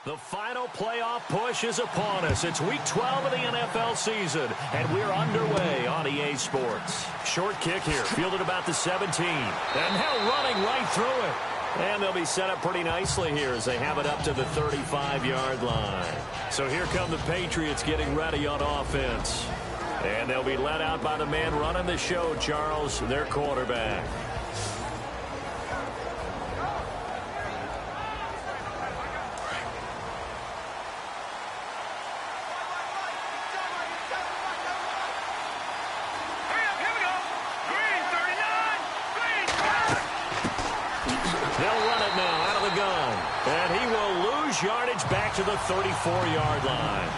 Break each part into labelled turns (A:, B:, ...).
A: The final playoff push is upon us. It's week 12 of the NFL season, and we're underway on EA Sports. Short kick here, fielded about the 17. And now running right through it. And they'll be set up pretty nicely here as they have it up to the 35-yard line. So here come the Patriots getting ready on offense. And they'll be led out by the man running the show, Charles, their quarterback.
B: Yardage back to the 34-yard line.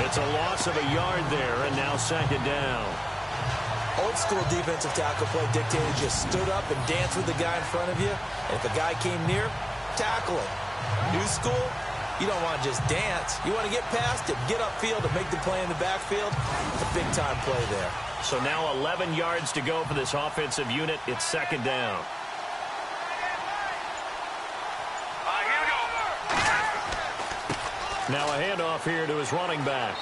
B: It's a loss of a yard there, and now second down.
C: Old school defensive tackle play dictated you stood up and danced with the guy in front of you. And if a guy came near, tackle him. New school, you don't want to just dance. You want to get past it, get upfield, and make the play in the backfield. It's a big-time play there.
A: So now 11 yards to go for this offensive unit. It's second down. Now a handoff here to his running back.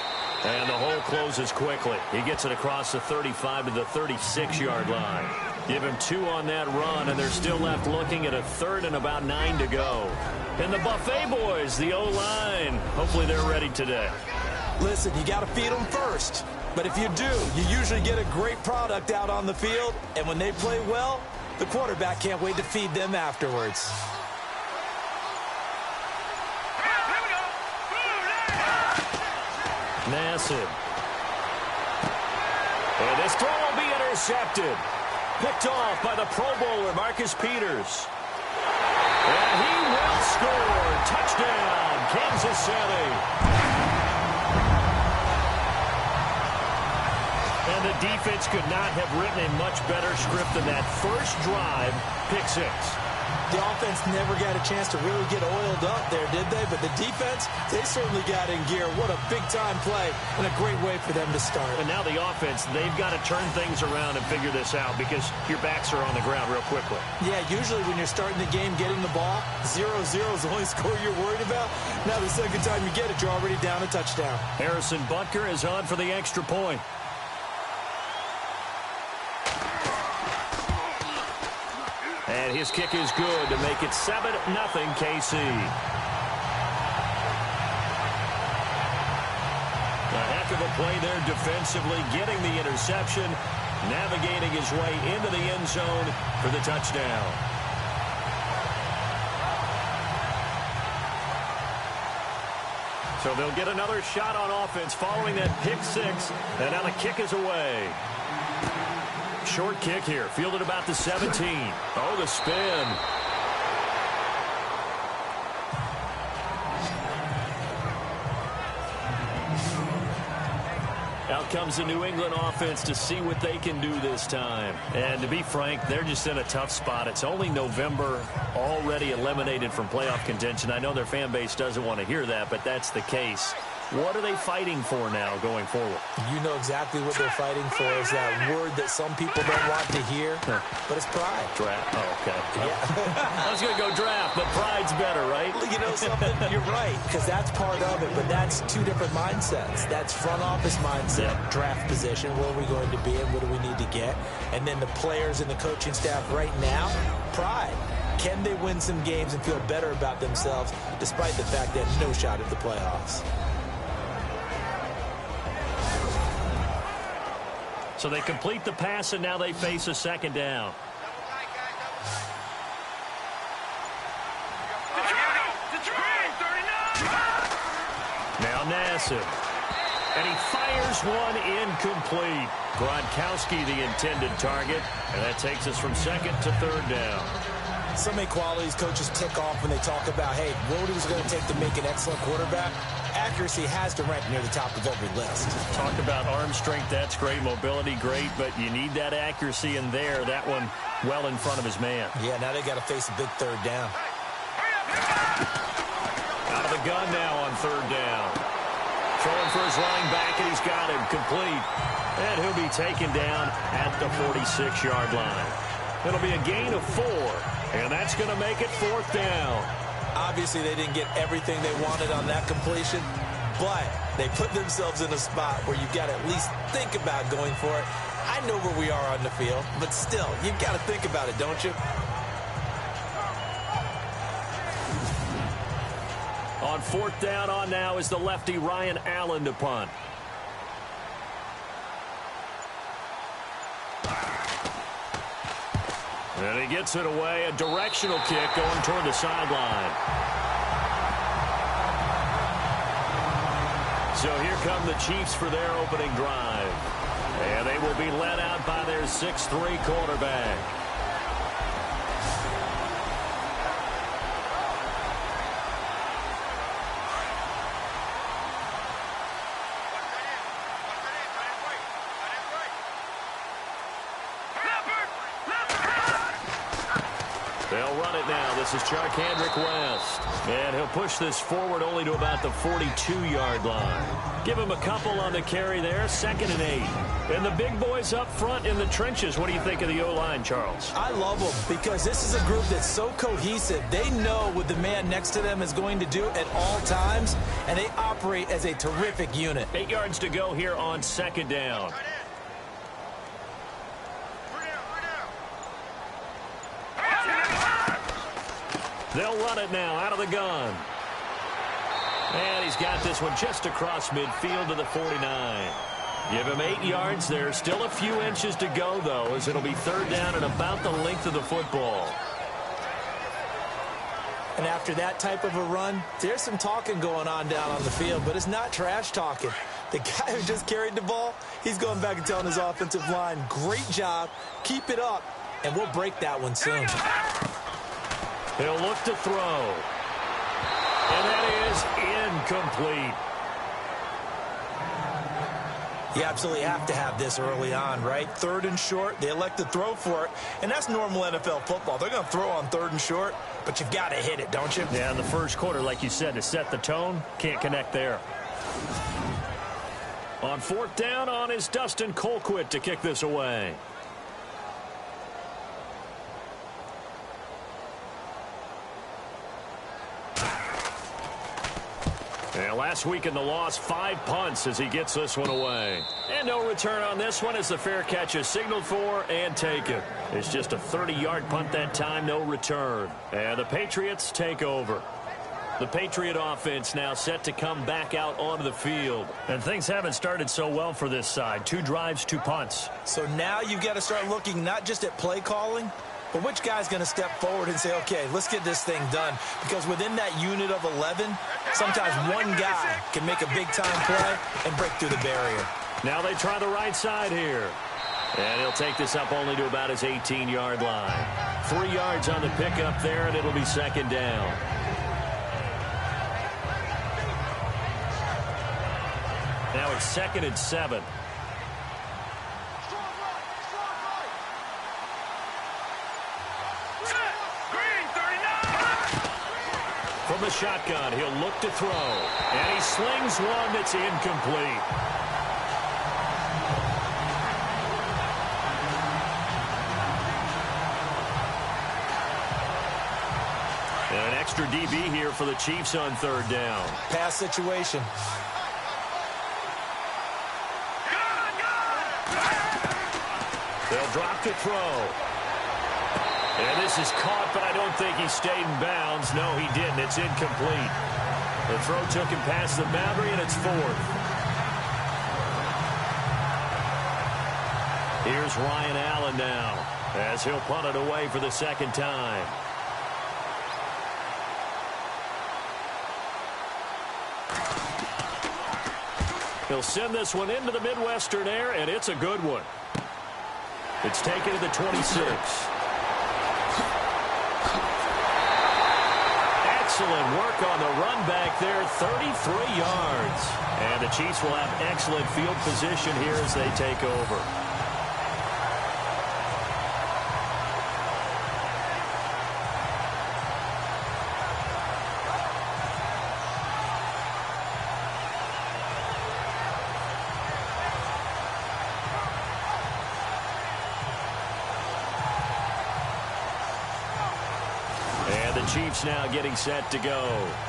A: And the hole closes quickly. He gets it across the 35 to the 36-yard line. Give him 2 on that run, and they're still left looking at a third and about 9 to go. And the Buffet boys, the O-line, hopefully they're ready today.
C: Listen, you got to feed them first. But if you do, you usually get a great product out on the field. And when they play well, the quarterback can't wait to feed them afterwards.
A: Nassib. And this throw will be intercepted. Picked off by the Pro Bowler, Marcus Peters. And he will score. Touchdown, Kansas City. And the defense could not have written a much better script than that first drive, pick 6.
C: The offense never got a chance to really get oiled up there, did they? But the defense, they certainly got in gear. What a big-time play and a great way for them to start.
A: And now the offense, they've got to turn things around and figure this out because your backs are on the ground real quickly.
C: Yeah, usually when you're starting the game getting the ball, 0-0 is the only score you're worried about. Now the second time you get it, you're already down a touchdown.
A: Harrison Butker is on for the extra point. And his kick is good to make it 7-0 KC. A heck of a play there defensively, getting the interception, navigating his way into the end zone for the touchdown. So they'll get another shot on offense following that pick 6, and now the kick is away. Short kick here, fielded about the 17. Oh, the spin. Out comes the New England offense to see what they can do this time. And to be frank, they're just in a tough spot. It's only November, already eliminated from playoff contention. I know their fan base doesn't want to hear that, but that's the case. What are they fighting for now going forward?
C: You know exactly what they're fighting for is that word that some people don't want to hear, but it's pride.
A: Draft. Oh, okay.
C: Yeah.
A: I was going to go draft, but pride's better, right?
C: You know something? You're right, because that's part of it, but that's 2 different mindsets. That's front office mindset, draft position, where are we going to be and what do we need to get? And then the players and the coaching staff right now, pride. Can they win some games and feel better about themselves despite the fact they had no shot at the playoffs?
A: So they complete the pass, and now they face a second down. Now Nassib. And he fires one incomplete. Gronkowski the intended target, and that takes us from second to third down.
C: So many qualities coaches tick off when they talk about, hey, what is it going to take to make an excellent quarterback? Accuracy has to rank near the top of every list.
A: Talk about arm strength, that's great. Mobility, great, but you need that accuracy in there. That one well in front of his man.
C: Yeah, now they got to face a big third down.
A: Out of the gun now on third down. Throwing for his running back, and he's got him complete. And he'll be taken down at the 46-yard line. It'll be a gain of 4, and that's going to make it 4th down.
C: Obviously, they didn't get everything they wanted on that completion, but they put themselves in a spot where you've got to at least think about going for it. I know where we are on the field, but still, you've got to think about it, don't you?
A: On fourth down on now is the lefty Ryan Allen to punt. And he gets it away. A directional kick going toward the sideline. So here come the Chiefs for their opening drive. And they will be led out by their 6'3" quarterback. They'll run it now. This is Charkandrick West. And he'll push this forward only to about the 42-yard line. Give him a couple on the carry there. 2nd and 8. And the big boys up front in the trenches. What do you think of the O-line, Charles?
C: I love them because this is a group that's so cohesive. They know what the man next to them is going to do at all times, and they operate as a terrific unit.
A: 8 yards to go here on 2nd down. They'll run it now out of the gun. And he's got this one just across midfield to the 49. Give him 8 yards there. Still a few inches to go, though, as it'll be 3rd down and about the length of the football.
C: And after that type of a run, there's some talking going on down on the field, but it's not trash talking. The guy who just carried the ball, he's going back and telling his offensive line, great job, keep it up, and we'll break that one soon.
A: He'll look to throw. And that is incomplete.
C: You absolutely have to have this early on, right? 3rd and short, they elect to throw for it, and that's normal NFL football. They're going to throw on 3rd and short, but you've got to hit it, don't you?
A: Yeah, in the first quarter, like you said, to set the tone, can't connect there. On 4th down on is Dustin Colquitt to kick this away. And last week in the loss, 5 punts as he gets this one away. And no return on this one as the fair catch is signaled for and taken. It's just a 30-yard punt that time, no return. And the Patriots take over. The Patriot offense now set to come back out onto the field. And things haven't started so well for this side. 2 drives, 2 punts.
C: So now you've got to start looking not just at play calling, but which guy's going to step forward and say, okay, let's get this thing done. Because within that unit of 11, sometimes one guy can make a big-time play and break through the barrier.
A: Now they try the right side here. And he'll take this up only to about his 18-yard line. 3 yards on the pickup there, and it'll be 2nd down. Now it's 2nd and 7. From the shotgun, he'll look to throw. And he slings one that's incomplete. And an extra DB here for the Chiefs on 3rd down.
C: Pass situation.
A: They'll drop to throw. And this is caught, but I don't think he stayed in bounds. No, he didn't. It's incomplete. The throw took him past the boundary, and it's 4th. Here's Ryan Allen now, as he'll punt it away for the 2nd time. He'll send this one into the Midwestern air, and it's a good one. It's taken to the 26. Excellent work on the run back there, 33 yards. And the Chiefs will have excellent field position here as they take over. Chiefs now getting set to go.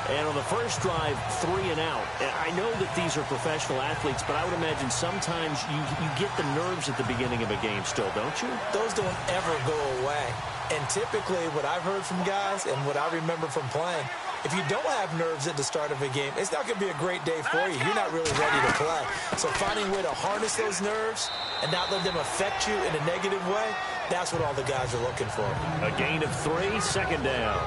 A: And on the first drive, 3 and out. And I know that these are professional athletes, but I would imagine sometimes you get the nerves at the beginning of a game still, don't you?
C: Those don't ever go away. And typically what I've heard from guys and what I remember from playing, if you don't have nerves at the start of a game, it's not going to be a great day for you. You're not really ready to play. So finding a way to harness those nerves and not let them affect you in a negative way, that's what all the guys are looking for.
A: A gain of 3, second down.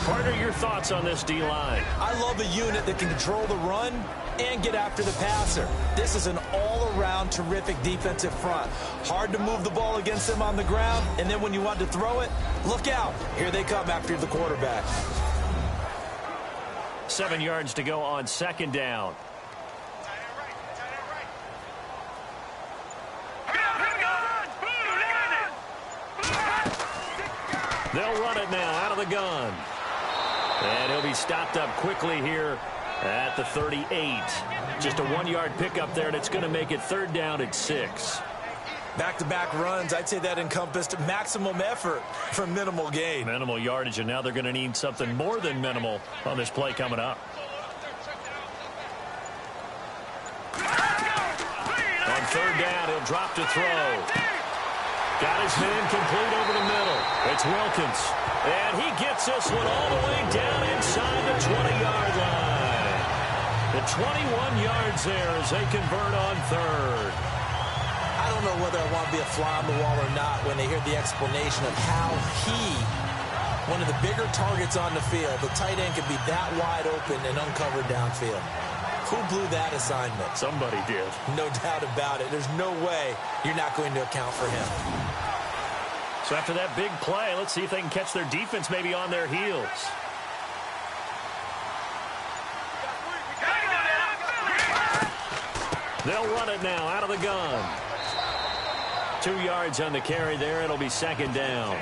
A: Partner, your thoughts on this D-line?
C: I love a unit that can control the run and get after the passer. This is an all-around terrific defensive front. Hard to move the ball against them on the ground, and then when you want to throw it, look out. Here they come after the quarterback.
A: 7 yards to go on second down. They'll run it now out of the gun. And he'll be stopped up quickly here at the 38. Just a 1-yard pickup there, and it's going to make it third down at 6.
C: Back-to-back runs, I'd say that encompassed maximum effort for minimal gain.
A: Minimal yardage, and now they're going to need something more than minimal on this play coming up. On third down, he'll drop to throw. Got his man complete over the middle. It's Wilkins. And he gets this one all the way down inside the 20-yard line. The 21 yards there as they convert on third.
C: I don't know whether I want to be a fly on the wall or not when they hear the explanation of how one of the bigger targets on the field, the tight end could be that wide open and uncovered downfield. Who blew that assignment?
A: Somebody did.
C: No doubt about it. There's no way you're not going to account for him.
A: So after that big play, let's see if they can catch their defense maybe on their heels. They'll run it now out of the gun. 2 yards on the carry there. It'll be second down.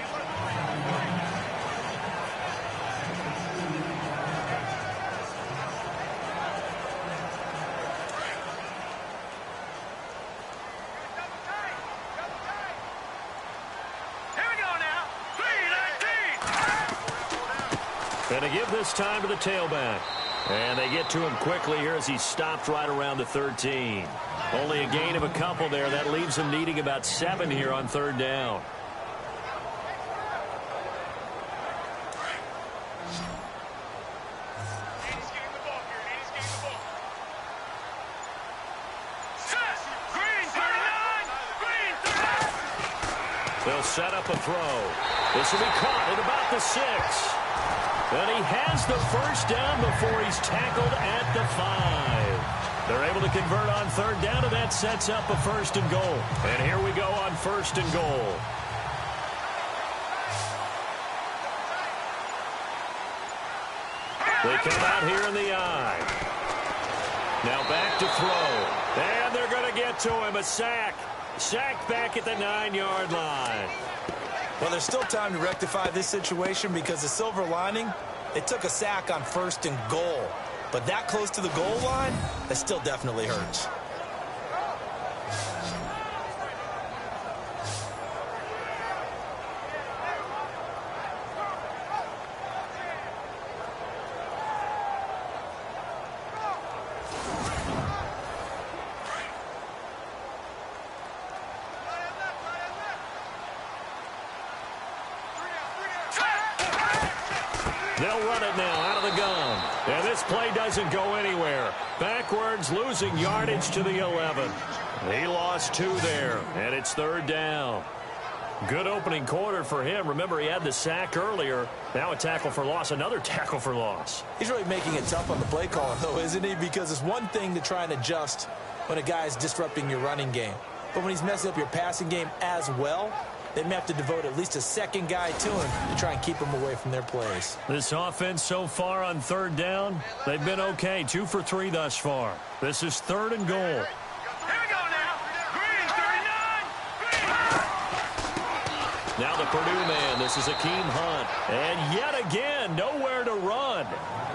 A: And to give this time to the tailback. And they get to him quickly here as he stopped right around the 13. Only a gain of a couple there. That leaves him needing about 7 here on third down. They'll set up a throw. This will be caught at about the 6. And he has the first down before he's tackled at the 5. They're able to convert on third down, and that sets up a first and goal. And here we go on first and goal. They come out here in the eye. Now back to throw. And they're going to get to him. A sack. Sacked back at the 9-yard line.
C: Well, there's still time to rectify this situation because the silver lining, they took a sack on first and goal. But that close to the goal line, that still definitely hurts.
A: They'll run it now out of the gun. And this play doesn't go anywhere. Backwards, losing yardage to the 11. He lost 2 there, and it's third down. Good opening quarter for him. Remember, he had the sack earlier. Now a tackle for loss, another tackle for loss.
C: He's really making it tough on the play calling, though, isn't he? Because it's one thing to try and adjust when a guy is disrupting your running game. But when he's messing up your passing game as well, they may have to devote at least a second guy to him to try and keep him away from their plays.
A: This offense so far on third down, they've been okay. 2 for 3 thus far. This is third and goal.
B: Here we go now. Green, 39.
A: Now the Purdue man. This is Akeem Hunt. And yet again, nowhere to run.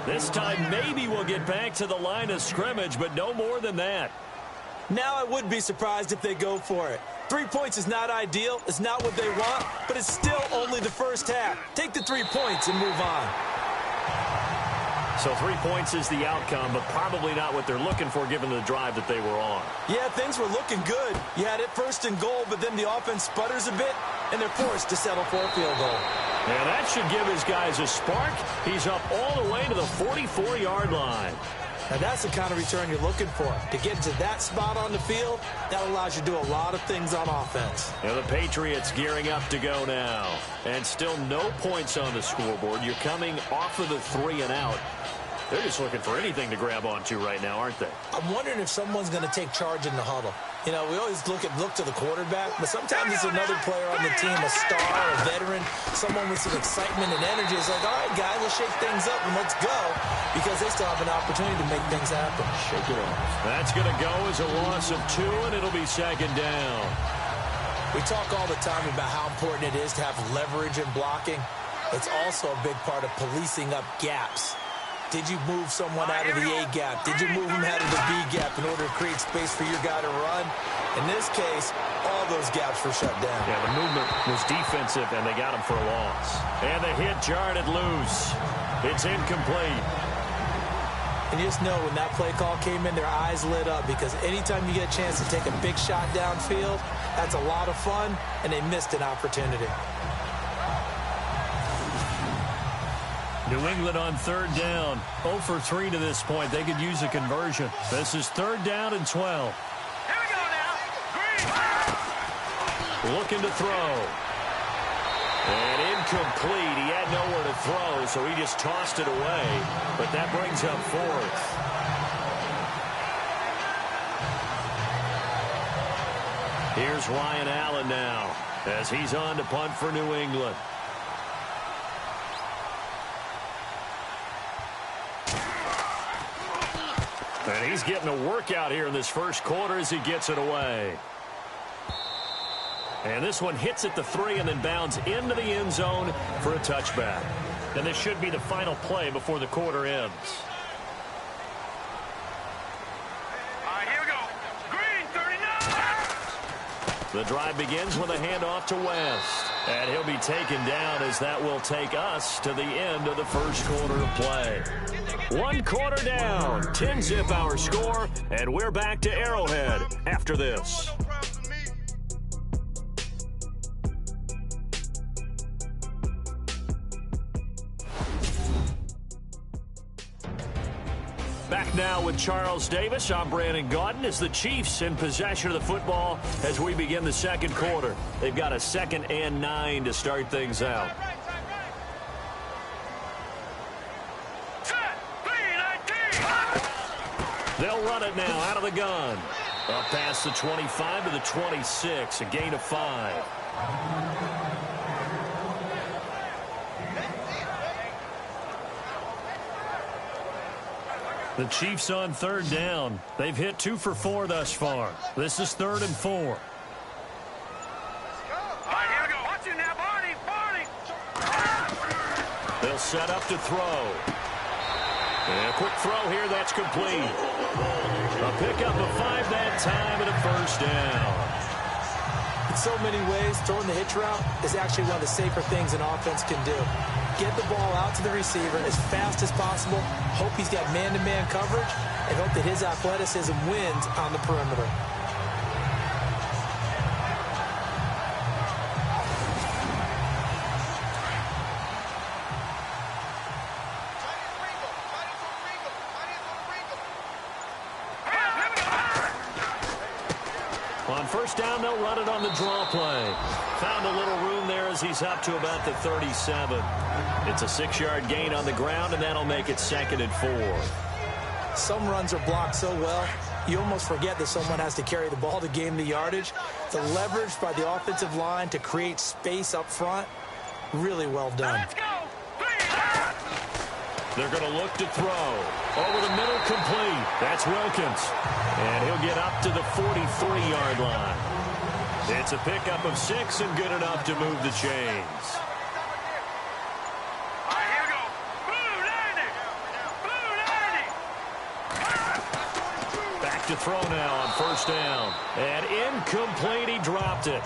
A: This time maybe we'll get back to the line of scrimmage, but no more than that.
C: Now I would be surprised if they go for it. 3 points is not ideal. It's not what they want, but it's still only the first half. Take the 3 points and move on.
A: So 3 points is the outcome, but probably not what they're looking for given the drive that they were on.
C: Yeah, things were looking good. You had it first and goal, but then the offense sputters a bit, and they're forced to settle for a field goal.
A: And that should give his guys a spark. He's up all the way to the 44-yard line.
C: Now that's the kind of return you're looking for. To get to that spot on the field, that allows you to do a lot of things on offense.
A: Now the Patriots gearing up to go now. And still no points on the scoreboard. You're coming off of the 3 and out. They're just looking for anything to grab onto right now, aren't they?
C: I'm wondering if someone's going to take charge in the huddle. You know, we always look to the quarterback, but sometimes it's another player on the team, a star, a veteran, someone with some excitement and energy. It's like, all right, guys, let's shake things up and let's go, because they still have an opportunity to make things happen.
A: Shake it off. That's going to go as a loss of 2, and it'll be second down.
C: We talk all the time about how important it is to have leverage in blocking. It's also a big part of policing up gaps. Did you move someone out of the A gap? Did you move them out of the B gap in order to create space for your guy to run? In this case, all those gaps were shut down.
A: Yeah, the movement was defensive, and they got him for a loss. And the hit jarred it loose. It's incomplete.
C: And you just know when that play call came in, their eyes lit up, because anytime you get a chance to take a big shot downfield, that's a lot of fun, and they missed an opportunity.
A: New England on third down. 0 for 3 to this point. They could use a conversion. This is third down and 12.
B: Here we go now. Green.
A: Looking to throw. And incomplete. He had nowhere to throw, so he just tossed it away. But that brings up 4th. Here's Ryan Allen now as he's on to punt for New England. And he's getting a workout here in this first quarter as he gets it away. And this one hits at the 3 and then bounds into the end zone for a touchback. And this should be the final play before the quarter ends.
B: All right, here we go. Green, 39.
A: The drive begins with a handoff to West. And he'll be taken down as that will take us to the end of the first quarter of play. 1 quarter down, 10-zip our score, and we're back to Arrowhead after this. Back now with Charles Davis. I'm Brandon Gaudin as the Chiefs in possession of the football as we begin the second quarter. They've got a 2nd and 9 to start things out. They'll run it now out of the gun. Up past the 25 to the 26, a gain of 5. The Chiefs on third down. They've hit 2 for 4 thus far. This is 3rd and 4.
B: All right, here we go. Watch you now, Barney.
A: They'll set up to throw. And a quick throw here, that's complete. A pickup of 5 that time and a first down.
C: In so many ways, throwing the hitch route is actually one of the safer things an offense can do. Get the ball out to the receiver as fast as possible, hope he's got man-to-man coverage, and hope that his athleticism wins on the perimeter.
A: On first down, they'll run it on the draw play. Found a little room there as he's up to about the 37. It's a 6-yard gain on the ground, and that'll make it 2nd and 4.
C: Some runs are blocked so well, you almost forget that someone has to carry the ball to gain the yardage. The leverage by the offensive line to create space up front, really well done.
B: Let's go.
A: They're going to look to throw. Over the middle, complete. That's Wilkins. And he'll get up to the 43-yard line. It's a pickup of 6 and good enough to move the chains.
B: All right, here we go. Blue 90. Blue 90.
A: Back to to throw now on first down. And incomplete, he dropped it.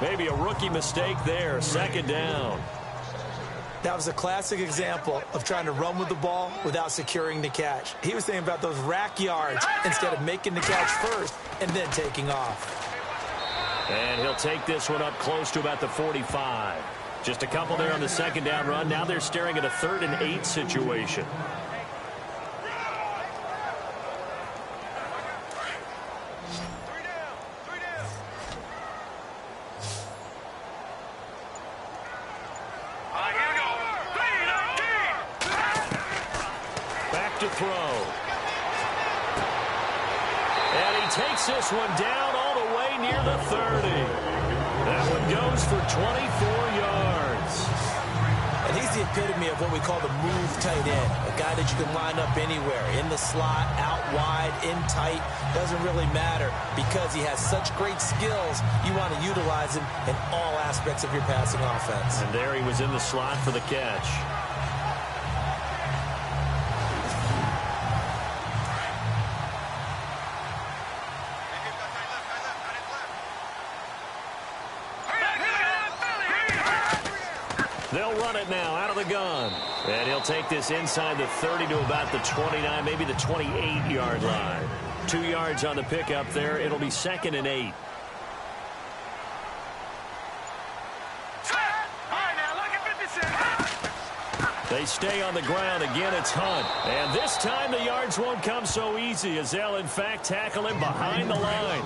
A: Maybe a rookie mistake there, second down.
C: That was a classic example of trying to run with the ball without securing the catch. He was thinking about those rack yards instead of making the catch first and then taking off.
A: And he'll take this one up close to about the 45. Just a couple there on the second down run. Now they're staring at a 3rd and 8 situation. Back to throw. And he takes this one down all the way near the 30. That one goes for 24 yards.
C: And he's the epitome of what we call the move tight end. A guy that you can line up anywhere. In the slot, out wide, in tight. Doesn't really matter because he has such great skills. You want to utilize him in all aspects of your passing offense.
A: And there he was in the slot for the catch. They'll run it now out of the gun. And he'll take this inside the 30 to about the 29, maybe the 28-yard line. 2 yards on the pickup there. It'll be 2nd and 8. They stay on the ground. Again, it's Hunt. And this time the yards won't come so easy as they'll, in fact, tackle him behind the line.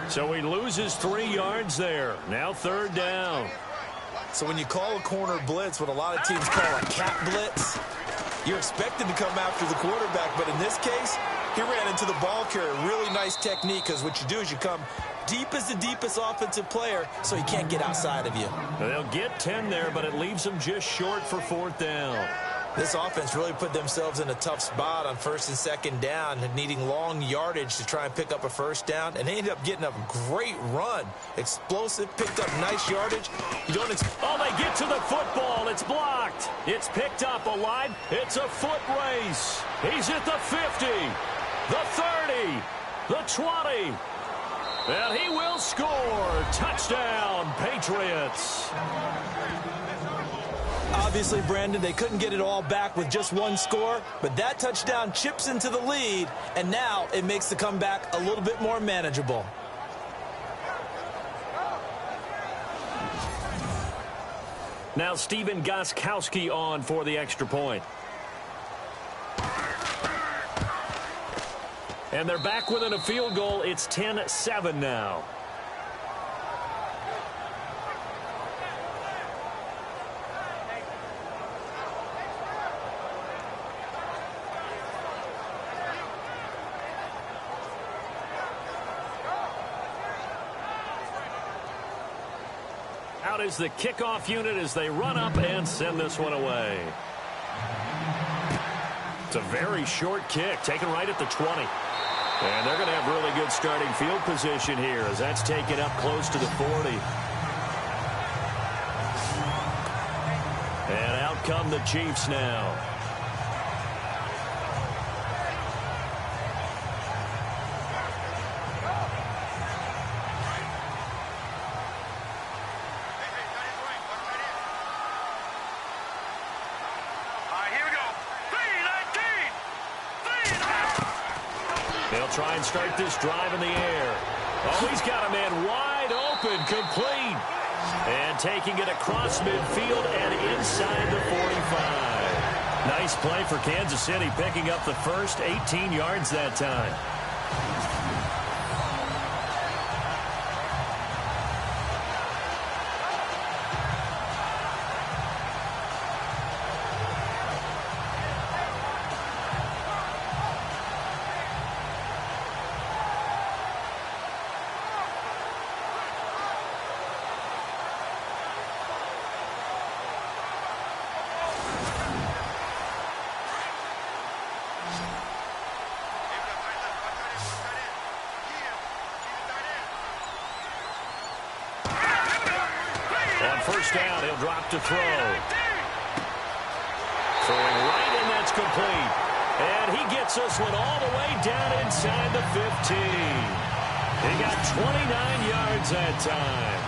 A: So he loses 3 yards there. Now 3rd down.
C: So when you call a corner blitz, what a lot of teams call a cat blitz, you're expected to come after the quarterback. But in this case, he ran into the ball carrier. Really nice technique, because what you do is you come deep as the deepest offensive player so he can't get outside of you.
A: They'll get 10 there, but it leaves them just short for 4th down.
C: This offense really put themselves in a tough spot on 1st and 2nd down, needing long yardage to try and pick up a 1st down, and they ended up getting a great run. Explosive, picked up nice yardage. You don't
A: they get to the football. It's blocked. It's picked up alive. It's a foot race. He's at the 50, the 30, the 20. And he will score. Touchdown, Patriots.
C: Obviously, Brandon, they couldn't get it all back with just one score, but that touchdown chips into the lead, and now it makes the comeback a little bit more manageable.
A: Now Stephen Gostkowski on for the extra point. And they're back within a field goal. It's 10-7 now. Out is the kickoff unit as they run up and send this one away. It's a very short kick, taken right at the 20. And they're going to have really good starting field position here as that's taken up close to the 40. And out come the Chiefs now. They'll try and start this drive in the air. Oh, he's got a man wide open, complete. And taking it across midfield and inside the 45. Nice play for Kansas City, picking up the first 18 yards that time. First down, he'll drop to throw. Throwing right, and that's complete. And he gets this one all the way down inside the 15. He got 29 yards that time.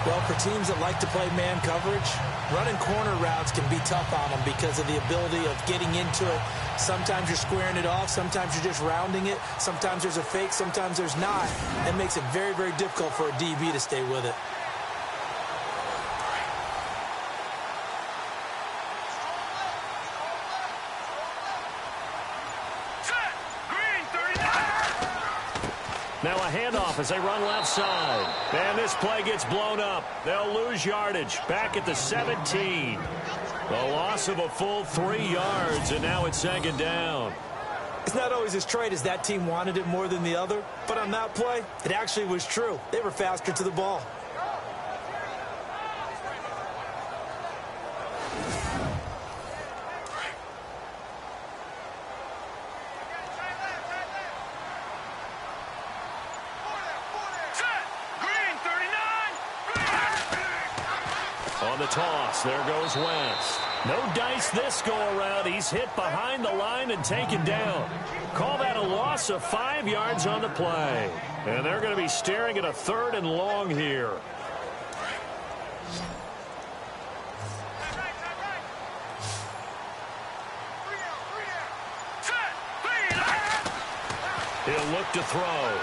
C: Well, for teams that like to play man coverage, running corner routes can be tough on them because of the ability of getting into it. Sometimes you're squaring it off. Sometimes you're just rounding it. Sometimes there's a fake. Sometimes there's not. That makes it very, very difficult for a DB to stay with it.
A: Now a handoff as they run left side. And this play gets blown up. They'll lose yardage back at the 17. The loss of a full 3 yards, and now it's second down.
C: It's not always as straight as that team wanted it more than the other, but on that play, it actually was true. They were faster to the ball.
A: On the toss, there goes Wentz. No dice this go-around. He's hit behind the line and taken down. Call that a loss of 5 yards on the play. And they're going to be staring at a 3rd and long here. He'll look to throw.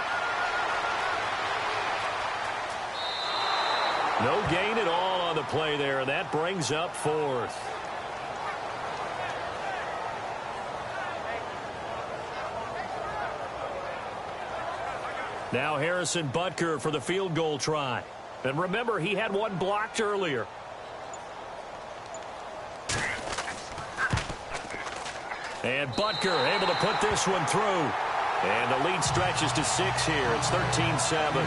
A: No gain at all on the play there, and that brings up 4th. Now Harrison Butker for the field goal try. And remember, he had one blocked earlier. And Butker able to put this one through. And the lead stretches to 6 here. It's 13-7.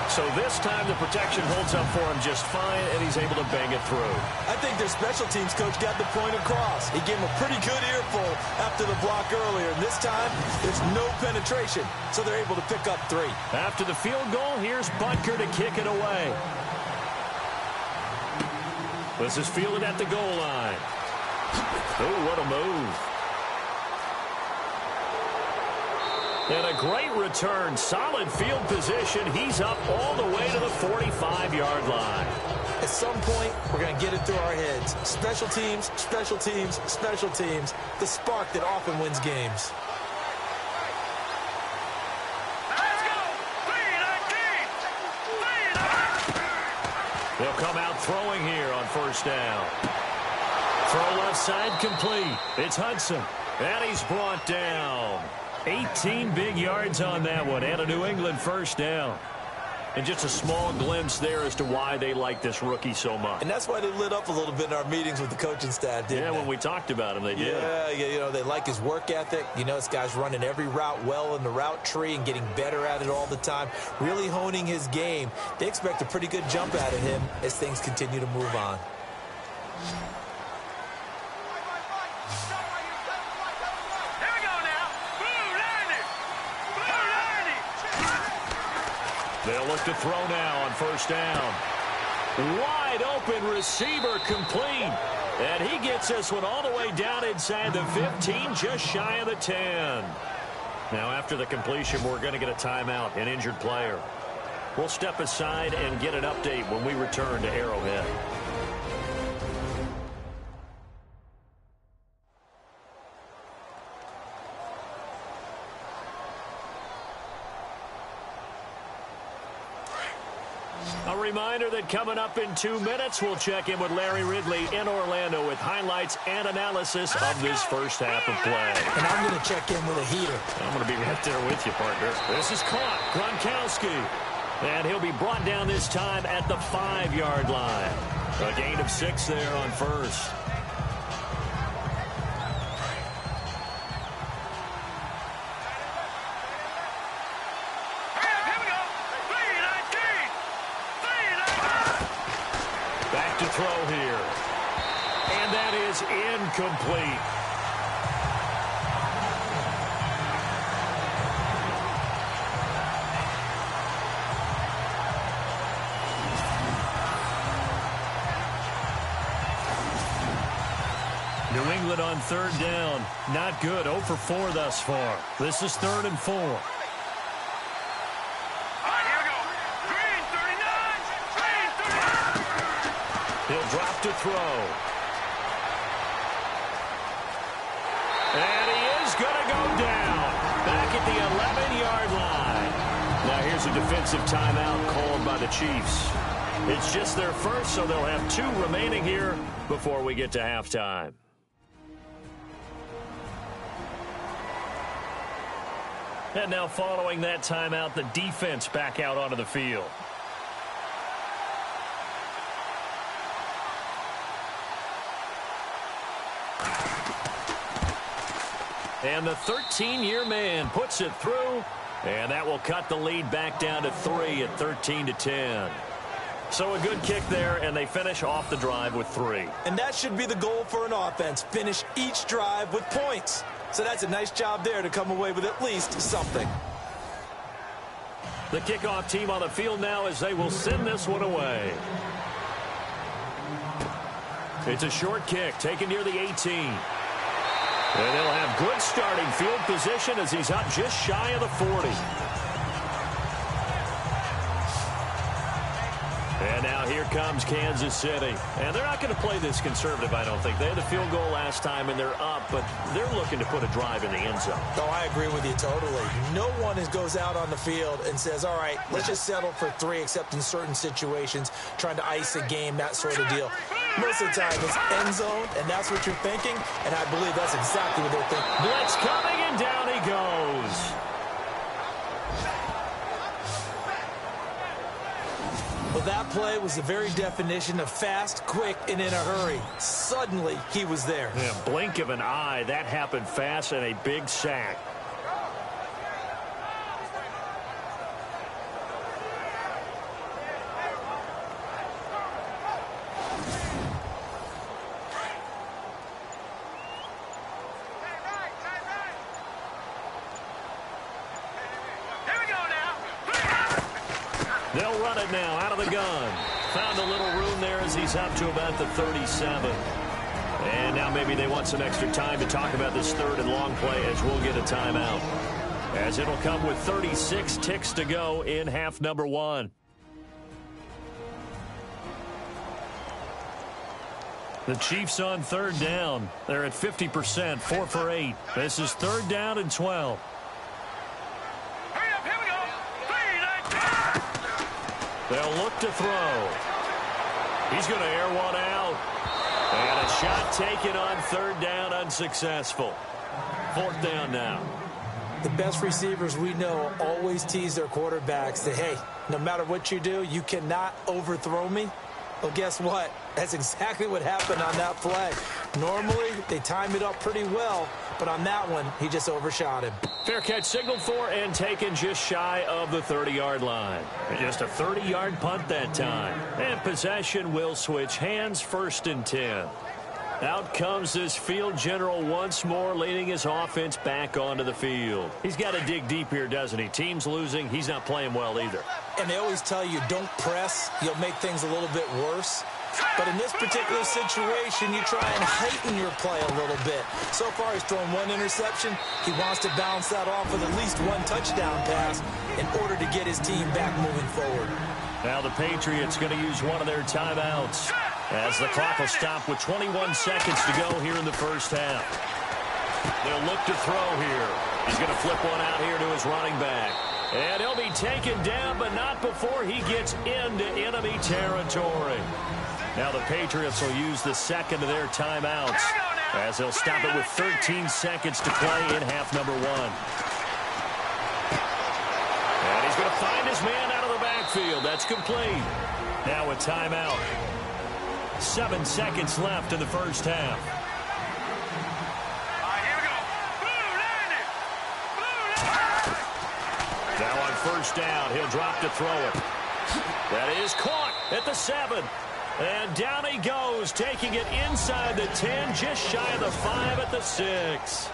A: So this time the protection holds up for him just fine, and he's able to bang it through.
C: I think their special teams coach got the point across. He gave him a pretty good earful after the block earlier. And this time, there's no penetration, so they're able to pick up 3.
A: After the field goal, here's Butker to kick it away. This is fielded at the goal line. Oh, what a move. And a great return. Solid field position. He's up all the way to the 45-yard line.
C: At some point, we're going to get it through our heads. Special teams, special teams, special teams. The spark that often wins games.
A: Let's go! They'll come out throwing here on 1st down. Throw left side complete. It's Hudson. And he's brought down. 18 big yards on that one, and a New England 1st down. And just a small glimpse there as to why they like this rookie so much.
C: And that's why they lit up a little bit in our meetings with the coaching staff, didn't they?
A: Yeah, when we talked about him, they did.
C: Yeah, you know, they like his work ethic. You know, this guy's running every route well in the route tree and getting better at it all the time, really honing his game. They expect a pretty good jump out of him as things continue to move on.
A: They'll look to throw now on 1st down. Wide open receiver complete. And he gets this one all the way down inside the 15, just shy of the 10. Now after the completion, we're going to get a timeout, an injured player. We'll step aside and get an update when we return to Arrowhead. A reminder that coming up in 2 minutes, we'll check in with Larry Ridley in Orlando with highlights and analysis of this first half of play.
C: And I'm going to check in with a heater.
A: I'm going to be right there with you, partner. This is caught. Gronkowski. And he'll be brought down this time at the 5-yard line. A gain of 6 there on 1st. To throw here. And that is incomplete. New England on third down. Not good. 0 for 4 thus far. This is 3rd and 4. He'll drop to throw. And he is going to go down. Back at the 11-yard line. Now here's a defensive timeout called by the Chiefs. It's just their first, so they'll have 2 remaining here before we get to halftime. And now following that timeout, the defense back out onto the field. And the 13-year man puts it through, and that will cut the lead back down to 3 at 13-10. So a good kick there, and they finish off the drive with 3.
C: And that should be the goal for an offense, finish each drive with points. So that's a nice job there to come away with at least something.
A: The kickoff team on the field now as they will send this one away. It's a short kick taken near the 18. And they'll have good starting field position as he's up just shy of the 40. And now here comes Kansas City. And they're not going to play this conservative, I don't think. They had the field goal last time, and they're up, but they're looking to put a drive in the end zone.
C: Oh, I agree with you totally. No one goes out on the field and says, all right, let's just settle for 3, except in certain situations, trying to ice a game, that sort of deal. Most of the time, it's end zone, and that's what you're thinking, and I believe that's exactly what they're thinking.
A: Blitz coming, and down he goes.
C: Well, that play was the very definition of fast, quick, and in a hurry. Suddenly, he was there.
A: Yeah, blink of an eye. That happened fast, and a big sack. They'll run it now out of the gun. Found a little room there as he's up to about the 37. And now maybe they want some extra time to talk about this 3rd and long play as we'll get a timeout. As it'll come with 36 ticks to go in half number 1. The Chiefs on 3rd down. They're at 50%, 4 for 8. This is 3rd down and 12. They'll look to throw. He's going to air one out. And a shot taken on 3rd down, unsuccessful. 4th down now.
C: The best receivers we know always tease their quarterbacks that, hey, no matter what you do, you cannot overthrow me. Well, guess what? That's exactly what happened on that play. Normally, they time it up pretty well, but on that one, he just overshot him.
A: Fair catch signaled for and taken just shy of the 30-yard line. Just a 30-yard punt that time. And possession will switch hands, 1st and 10. Out comes this field general once more, leading his offense back onto the field. He's got to dig deep here, doesn't he? Team's losing. He's not playing well either.
C: And they always tell you, don't press. You'll make things a little bit worse. But in this particular situation, you try and heighten your play a little bit. So far, he's thrown 1 interception. He wants to bounce that off with at least 1 touchdown pass in order to get his team back moving forward.
A: Now the Patriots going to use one of their timeouts as the clock will stop with 21 seconds to go here in the first half. They'll look to throw here. He's going to flip one out here to his running back. And he'll be taken down, but not before he gets into enemy territory. Now the Patriots will use the second of their timeouts as they'll stop it with 13 seconds to play in half number 1. And he's going to find his man out of the backfield. That's complete. Now a timeout. 7 seconds left in the first half. Now on 1st down, he'll drop to throw it. That is caught at the 7. And down he goes, taking it inside the 10, just shy of the 5 at the 6.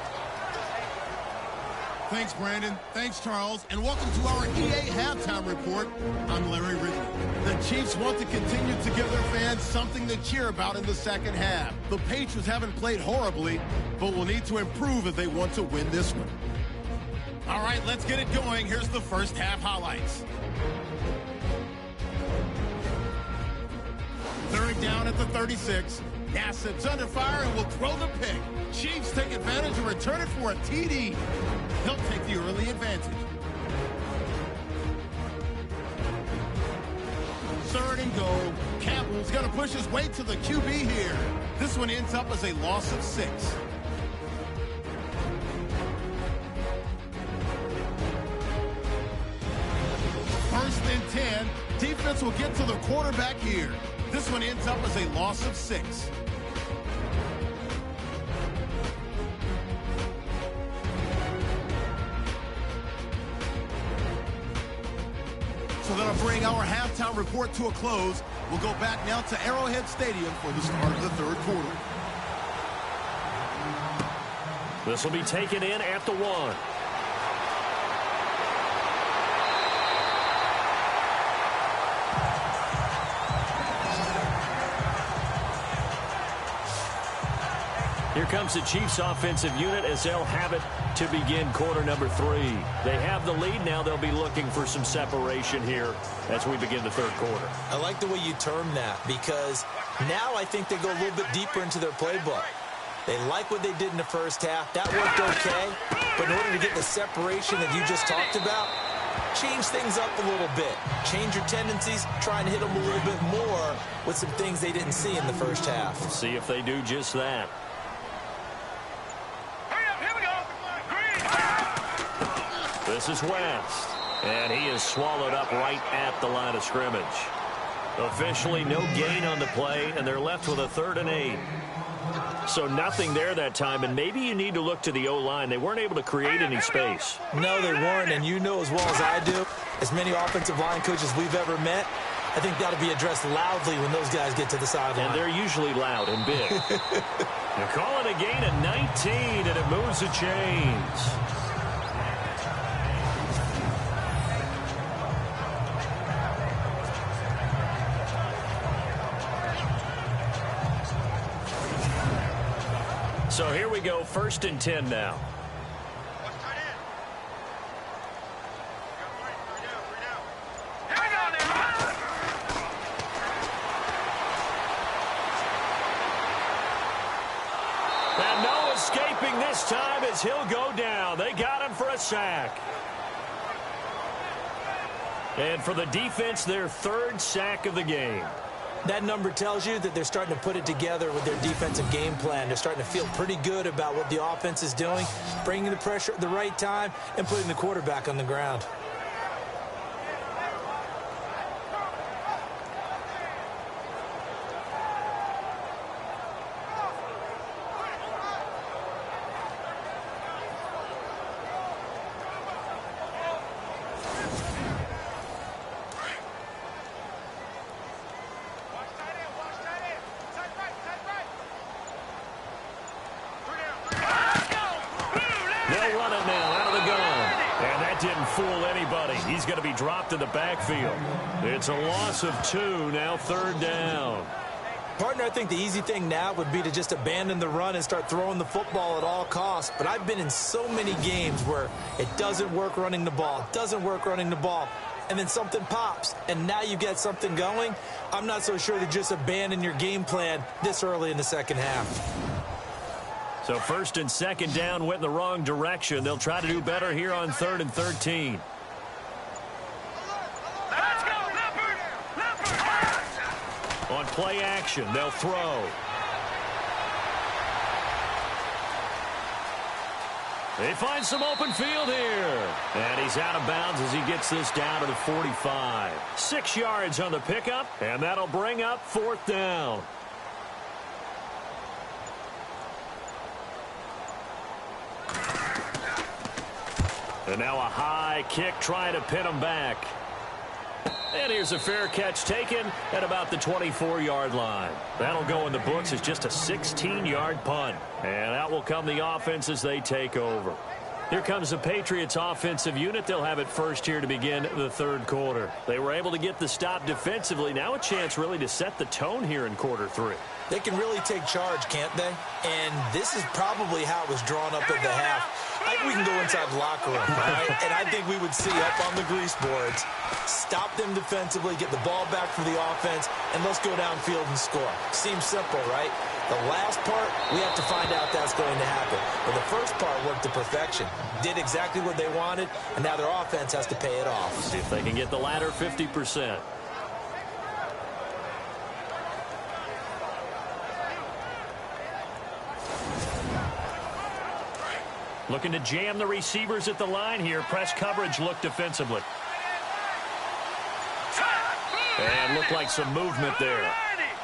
D: Thanks, Brandon. Thanks, Charles. And welcome to our EA Halftime Report. I'm Larry Ridley. The Chiefs want to continue to give their fans something to cheer about in the second half. The Patriots haven't played horribly, but will need to improve if they want to win this one. All right, let's get it going. Here's the first half highlights. Third down at the 36. Nassett's under fire and will throw the pick. Chiefs take advantage and return it for a TD. He'll take the early advantage. Third and goal. Campbell's going to push his way to the QB here. This one ends up as a loss of 6. First and 10. Defense will get to the quarterback here. This one ends up as a loss of 6. So that'll bring our halftime report to a close. We'll go back now to Arrowhead Stadium for the start of the third quarter.
A: This will be taken in at the 1. Here comes the Chiefs offensive unit as they'll have it to begin quarter number 3. They have the lead. Now they'll be looking for some separation here as we begin the third quarter.
C: I like the way you term that because now I think they go a little bit deeper into their playbook. They like what they did in the first half. That worked okay. But in order to get the separation that you just talked about, change things up a little bit. Change your tendencies, try and hit them a little bit more with some things they didn't see in the first half.
A: We'll see if they do just that. This is West, and he is swallowed up right at the line of scrimmage. Officially no gain on the play, and they're left with a 3rd and 8. So nothing there that time, and maybe you need to look to the O-line. They weren't able to create any space.
C: No, they weren't, and you know as well as I do, as many offensive line coaches we've ever met, I think that'll be addressed loudly when those guys get to the sideline.
A: And they're usually loud and big. They're calling a gain of 19, and it moves the chains. So here we go, 1st and 10 now. And no escaping this time as he'll go down. They got him for a sack. And for the defense, their 3rd sack of the game.
C: That number tells you that they're starting to put it together with their defensive game plan. They're starting to feel pretty good about what the offense is doing, bringing the pressure at the right time, and putting the quarterback on the ground.
A: They'll run it now out of the gun. And that didn't fool anybody. He's going to be dropped in the backfield. It's a loss of 2, now 3rd down.
C: Partner, I think the easy thing now would be to just abandon the run and start throwing the football at all costs. But I've been in so many games where it doesn't work running the ball, and then something pops, and now you get something going. I'm not so sure to just abandon your game plan this early in the second half.
A: So 1st and 2nd down went in the wrong direction. They'll try to do better here on 3rd and 13. On play action, they'll throw. They find some open field here. And he's out of bounds as he gets this down to the 45. 6 yards on the pickup, and that'll bring up 4th down. And now a high kick trying to pin him back. And here's a fair catch taken at about the 24-yard line. That'll go in the books as just a 16-yard punt. And out will come the offense as they take over. Here comes the Patriots offensive unit. They'll have it first here to begin the third quarter. They were able to get the stop defensively. Now a chance really to set the tone here in quarter three.
C: They can really take charge, can't they? And this is probably how it was drawn up at the half. I think we can go inside the locker room, all right? And I think we would see up on the grease boards, stop them defensively, get the ball back for the offense, and let's go downfield and score. Seems simple, right? The last part, we have to find out that's going to happen. But the first part worked to perfection. Did exactly what they wanted, and now their offense has to pay it off.
A: See if they can get the latter 50%. Looking to jam the receivers at the line here. Press coverage look defensively. And looked like some movement there.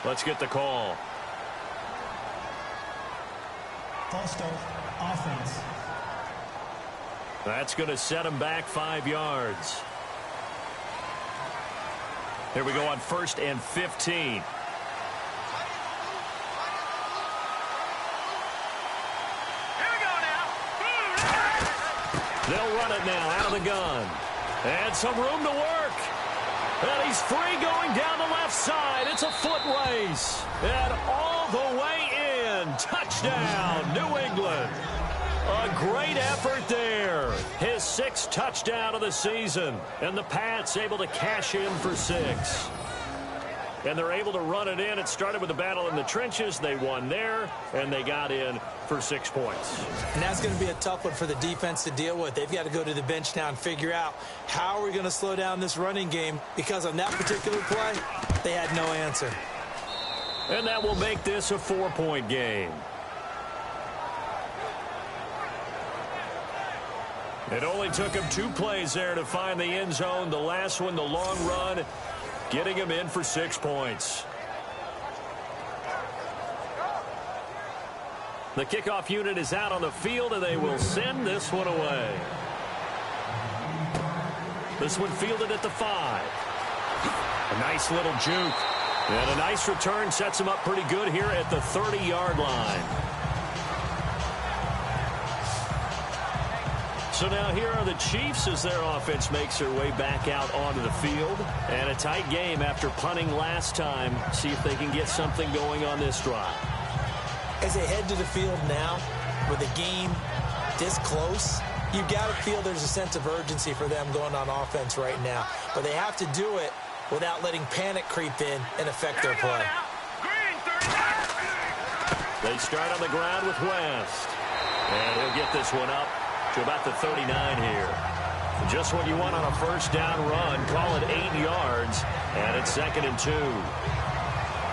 A: Let's get the call.
E: False start, offense.
A: That's going to set them back 5 yards. Here we go on 1st and 15. They'll run it now out of the gun. And some room to work. And he's free going down the left side. It's a foot race. And all the way in. Touchdown, New England. A great effort there. His 6th touchdown of the season. And the Pats able to cash in for 6. And they're able to run it in. It started with a battle in the trenches. They won there, and they got in for 6 points.
C: And that's going to be a tough one for the defense to deal with. They've got to go to the bench now and figure out how are we going to slow down this running game, because on that particular play, they had no answer.
A: And that will make this a 4-point game. It only took him 2 plays there to find the end zone. The last one, the long run, getting him in for 6 points. The kickoff unit is out on the field, and they will send this one away. This one fielded at the 5. A nice little juke. And a nice return sets him up pretty good here at the 30-yard line. So now here are the Chiefs as their offense makes their way back out onto the field. And a tight game after punting last time. See if they can get something going on this drive.
C: As they head to the field now, with the game this close, you've got to feel there's a sense of urgency for them going on offense right now. But they have to do it without letting panic creep in and affect their play.
A: They start on the ground with West. And he'll get this one up to about the 39 here. Just what you want on a first down run. Call it 8 yards. And it's 2nd and 2.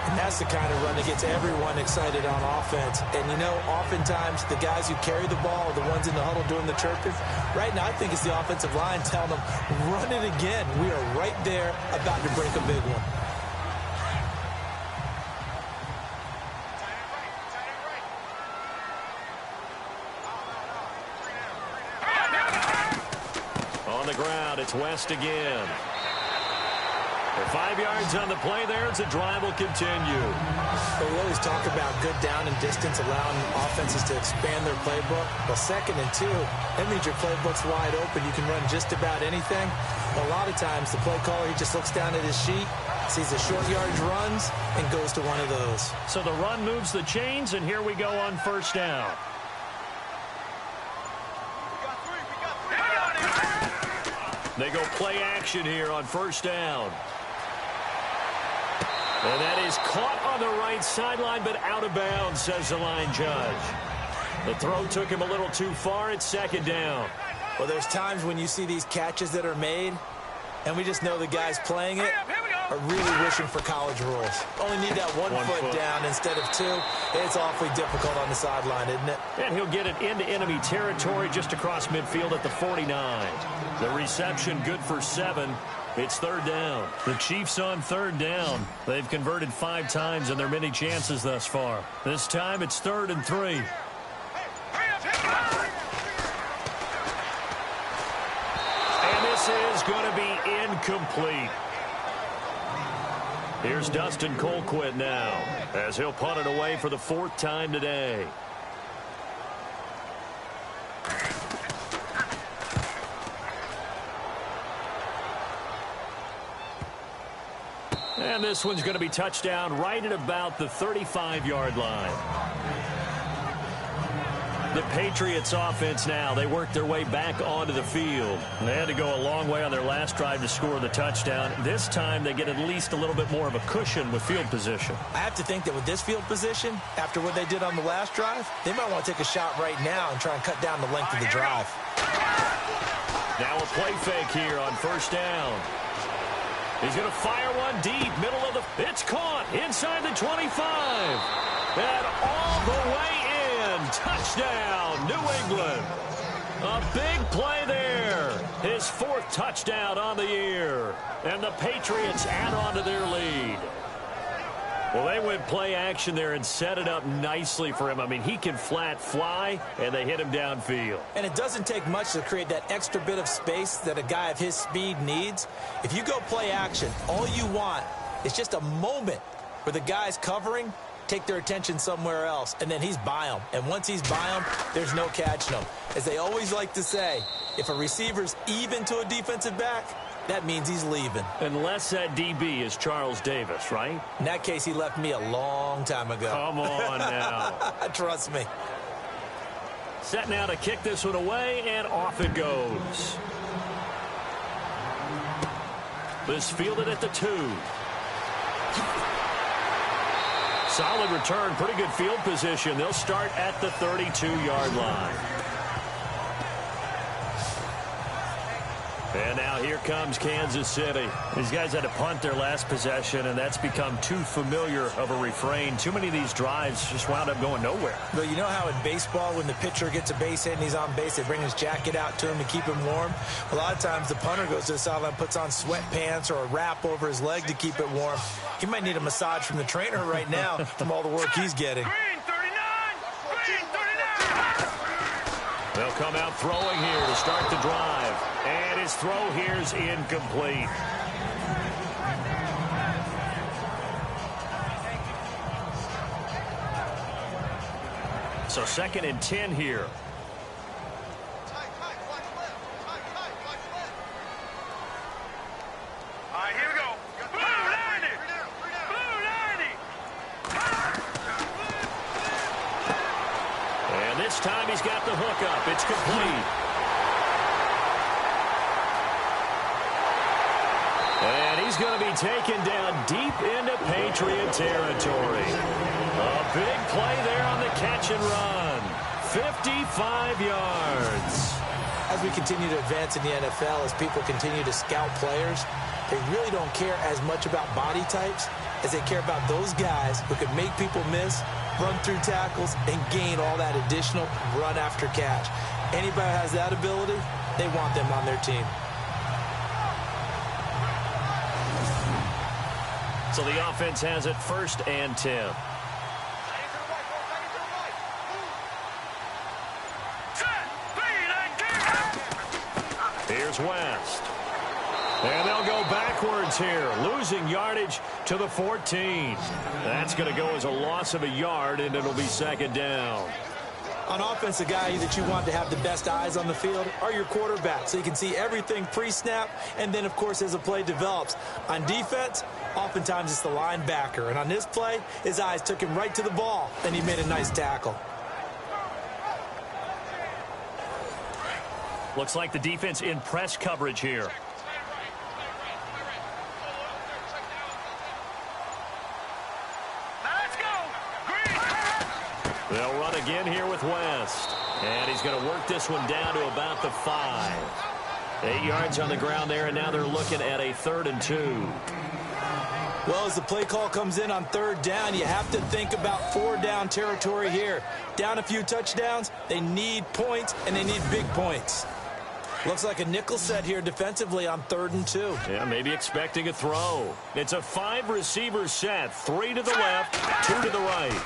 C: And that's the kind of run that gets everyone excited on offense. And, you know, oftentimes the guys who carry the ball are the ones in the huddle doing the chirping. Right now, I think it's the offensive line telling them, run it again. We are right there about to break a big one.
A: On the ground, it's West again. 5 yards on the play there as the drive will continue.
C: But we always talk about good down and distance, allowing offenses to expand their playbook. Well, 2nd and 2, that means your playbook's wide open. You can run just about anything. But a lot of times, the play caller, he just looks down at his sheet, sees the short yardage runs, and goes to one of those.
A: So the run moves the chains, and here we go on first down. They go play action here on first down. And that is caught on the right sideline, but out of bounds, says the line judge. The throw took him a little too far. It's 2nd down.
C: Well, there's times when you see these catches that are made, and we just know the guys playing it are really wishing for college rules. Only need that one foot down instead of 2. It's awfully difficult on the sideline, isn't it?
A: And he'll get it into enemy territory just across midfield at the 49. The reception good for 7. It's 3rd down. The Chiefs on 3rd down. They've converted 5 times in their many chances thus far. This time it's 3rd and 3. And this is going to be incomplete. Here's Dustin Colquitt now as he'll punt it away for the 4th time today. And this one's going to be touchdown right at about the 35-yard line. The Patriots offense now, they work their way back onto the field. They had to go a long way on their last drive to score the touchdown. This time they get at least a little bit more of a cushion with field position.
C: I have to think that with this field position, after what they did on the last drive, they might want to take a shot right now and try and cut down the length of the drive.
A: Now a play fake here on first down. He's going to fire one deep, middle of the... It's caught inside the 25. And all the way in. Touchdown, New England. A big play there. His 4th touchdown on the year. And the Patriots add on to their lead. Well, they went play action there and set it up nicely for him. I mean, he can flat fly, and they hit him downfield.
C: And it doesn't take much to create that extra bit of space that a guy of his speed needs. If you go play action, all you want is just a moment where the guy's covering, take their attention somewhere else, and then he's by him. And once he's by him, there's no catching him. As they always like to say, if a receiver's even to a defensive back, that means he's leaving.
A: Unless that DB is Charles Davis, right?
C: In that case, he left me a long time ago.
A: Come on now.
C: Trust me.
A: Set now to kick this one away, and off it goes. This fielded at the 2. Solid return, pretty good field position. They'll start at the 32-yard line. And now here comes Kansas City. These guys had to punt their last possession, and that's become too familiar of a refrain. Too many of these drives just wound up going nowhere.
C: Well, you know how in baseball, when the pitcher gets a base hit and he's on base, they bring his jacket out to him to keep him warm? A lot of times the punter goes to the sideline, puts on sweatpants or a wrap over his leg to keep it warm. He might need a massage from the trainer right now from all the work he's getting.
A: They'll come out throwing here to start the drive. And his throw here's incomplete. So 2nd and 10 here.
B: All right, here we go. Blue 90. Blue 90.
A: And this time he's got the hook up. It's complete. And he's going to be taken down deep into Patriot territory. A big play there on the catch and run. 55 yards.
C: As we continue to advance in the NFL, as people continue to scout players, they really don't care as much about body types as they care about those guys who can make people miss, run through tackles, and gain all that additional run after catch. Anybody who has that ability, they want them on their team.
A: So the offense has it 1st and 10. Here's West. And they'll go backwards here, losing yardage to the 14. That's going to go as a loss of a yard, and it'll be 2nd down.
C: On offense, the guy that you want to have the best eyes on the field are your quarterbacks, so you can see everything pre-snap, and then, of course, as the play develops. On defense, oftentimes it's the linebacker. And on this play, his eyes took him right to the ball, and he made a nice tackle.
A: Looks like the defense in press coverage here. They'll run again here with West. And he's going to work this one down to about the 5. 8 yards on the ground there, and now they're looking at a 3rd and 2.
C: Well, as the play call comes in on 3rd down, you have to think about 4-down territory here. Down a few touchdowns, they need points, and they need big points. Looks like a nickel set here defensively on 3rd and 2.
A: Yeah, maybe expecting a throw. It's a 5-receiver set. 3 to the left, 2 to the right.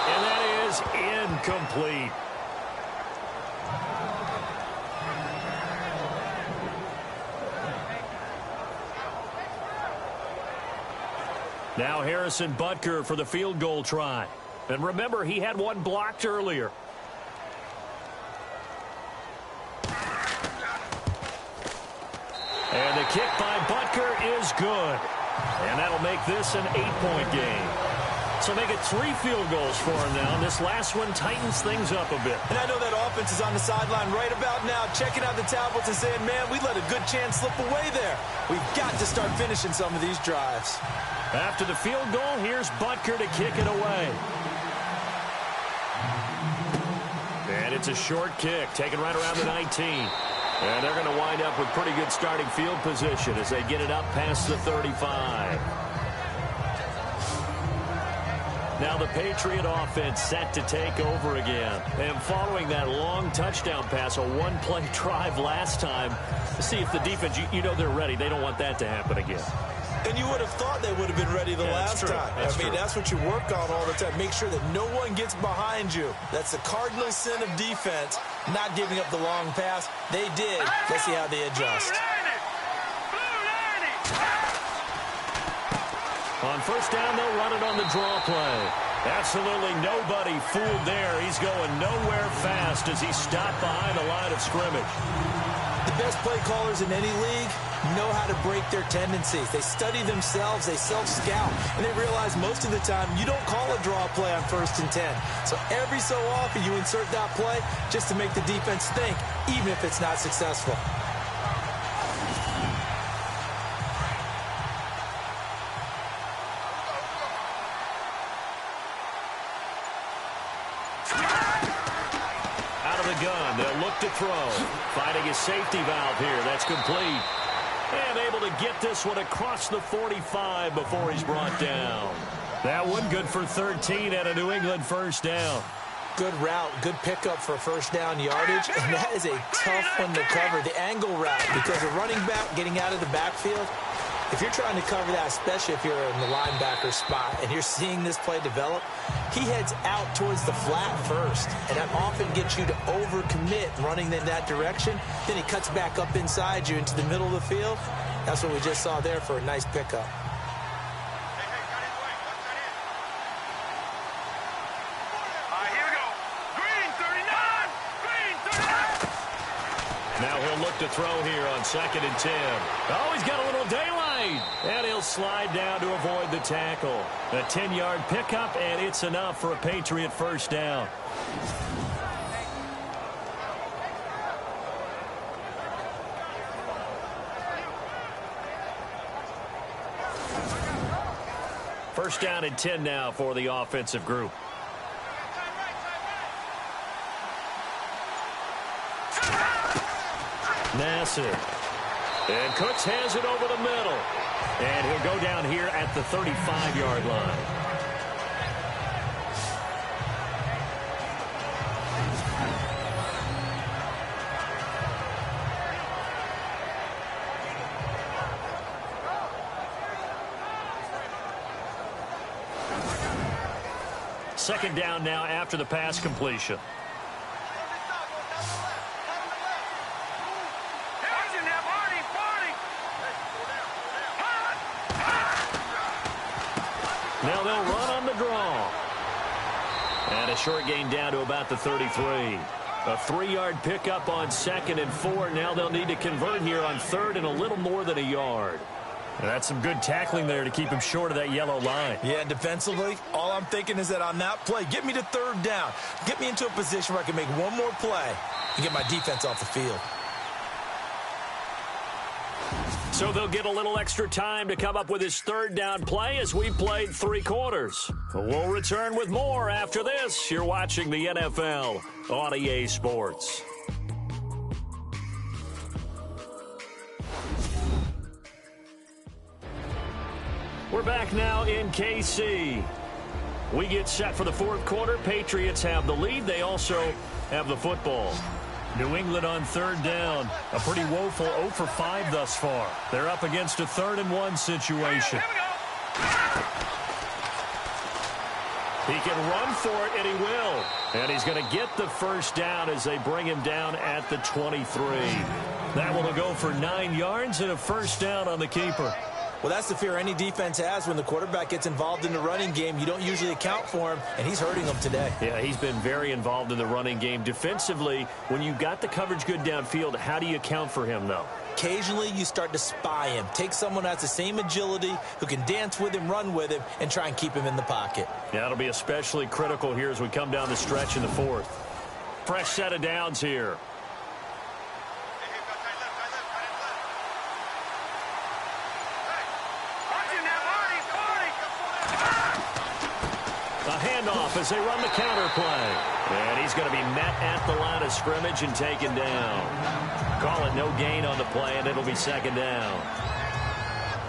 A: And that is incomplete. Now Harrison Butker for the field goal try. And remember, he had one blocked earlier. And the kick by Butker is good. And that'll make this an 8-point game. So make it 3 field goals for him now. And this last one tightens things up a bit.
C: And I know that offense is on the sideline right about now, checking out the tablets and saying, man, we let a good chance slip away there. We've got to start finishing some of these drives.
A: After the field goal, here's Butker to kick it away. And it's a short kick, taken right around the 19. And they're going to wind up with pretty good starting field position as they get it up past the 35. Now the Patriot offense set to take over again. And following that long touchdown pass, a one-play drive last time, see if the defense, you know they're ready. They don't want that to happen again.
C: And you would have thought they would have been ready the last time. That's what you work on all the time. Make sure that no one gets behind you. That's the cardinal sin of defense, not giving up the long pass. They did. Let's see how they adjust.
A: On first down, they'll run it on the draw play. Absolutely nobody fooled there. He's going nowhere fast as he's stopped behind the line of scrimmage.
C: The best play callers in any league know how to break their tendencies. They study themselves, they self-scout, and they realize most of the time you don't call a draw play on 1st and 10. So every so often you insert that play just to make the defense think, even if it's not successful.
A: Gun. They'll look to throw. Finding his safety valve here. That's complete. And able to get this one across the 45 before he's brought down. That one good for 13 at a New England first down.
C: Good route, good pickup for first down yardage. And that is a tough one to cover, the angle route, because a running back getting out of the backfield, if you're trying to cover that, especially if you're in the linebacker spot and you're seeing this play develop, he heads out towards the flat first, and that often gets you to overcommit running in that direction. Then he cuts back up inside you into the middle of the field. That's what we just saw there for a nice pickup.
A: Now he'll look to throw here on 2nd and 10. Oh, he's got a little daylight. And he'll slide down to avoid the tackle. A 10-yard pickup, and it's enough for a Patriot first down. First down and 10 now for the offensive group. Nassib. And Cooks has it over the middle. And he'll go down here at the 35-yard line. Second down now after the pass completion. Now they'll run on the draw. And a short gain down to about the 33. A 3-yard pickup on 2nd and 4. Now they'll need to convert here on 3rd and a little more than a yard. And that's some good tackling there to keep him short of that yellow line.
C: Yeah, defensively, all I'm thinking is that on that play, get me to 3rd down. Get me into a position where I can make one more play and get my defense off the field.
A: So they'll get a little extra time to come up with his 3rd down play as we played 3 quarters. We'll return with more after this. You're watching the NFL on EA Sports. We're back now in KC. We get set for the 4th quarter. Patriots have the lead. They also have the football. New England on 3rd down. A pretty woeful 0 for 5 thus far. They're up against a 3rd and 1 situation. He can run for it, and he will. And he's going to get the first down as they bring him down at the 23. That will go for 9 yards and a first down on the keeper.
C: Well, that's the fear any defense has when the quarterback gets involved in the running game. You don't usually account for him, and he's hurting them today.
A: Yeah, he's been very involved in the running game. Defensively, when you got the coverage good downfield, how do you account for him, though?
C: Occasionally, you start to spy him. Take someone who has the same agility, who can dance with him, run with him, and try and keep him in the pocket.
A: Yeah, it'll be especially critical here as we come down the stretch in the fourth. Fresh set of downs here. A handoff as they run the counter play. And he's going to be met at the line of scrimmage and taken down. Call it no gain on the play, and it'll be second down.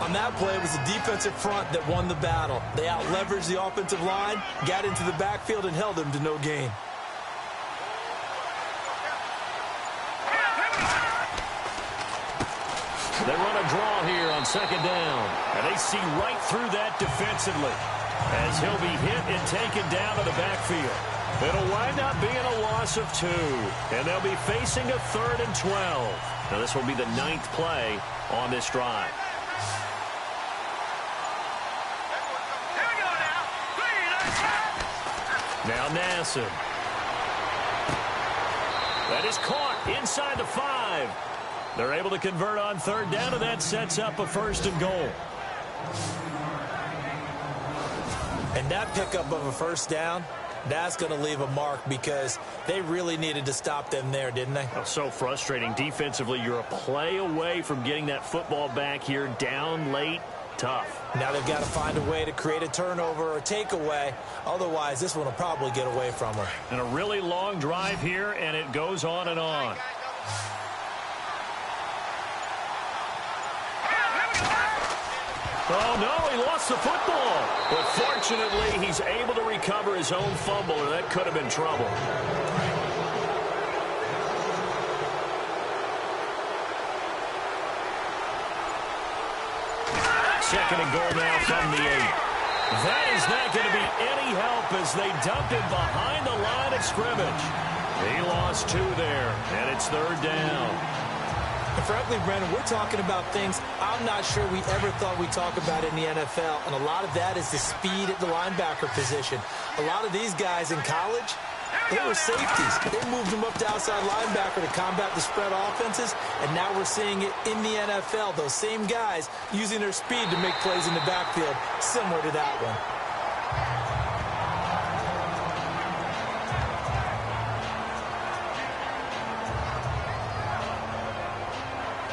C: On that play, it was the defensive front that won the battle. They out-leveraged the offensive line, got into the backfield, and held him to no gain.
A: They run a draw here on second down. And they see right through that defensively as he'll be hit and taken down to the backfield. It'll wind up being a loss of 2. And they'll be facing a 3rd and 12. Now this will be the 9th play on this drive. Now Nassib. That is caught inside the 5. They're able to convert on 3rd down, and that sets up a 1st and goal.
C: And that pickup of a 1st down, that's going to leave a mark because they really needed to stop them there, didn't they?
A: Oh, so frustrating. Defensively, you're a play away from getting that football back here, down late, tough.
C: Now they've got to find a way to create a turnover or takeaway. Otherwise, this one will probably get away from her.
A: And a really long drive here, and it goes on and on. Oh, no, he lost the football. But fortunately, he's able to recover his own fumble, or that could have been trouble. Second and goal now from the 8. That is not going to be any help as they dumped him behind the line of scrimmage. He lost 2 there, and it's 3rd down.
C: And frankly, Brandon, we're talking about things I'm not sure we ever thought we'd talk about in the NFL, and a lot of that is the speed at the linebacker position. A lot of these guys in college, they were safeties. They moved them up to outside linebacker to combat the spread offenses, and now we're seeing it in the NFL. Those same guys using their speed to make plays in the backfield, similar to that one.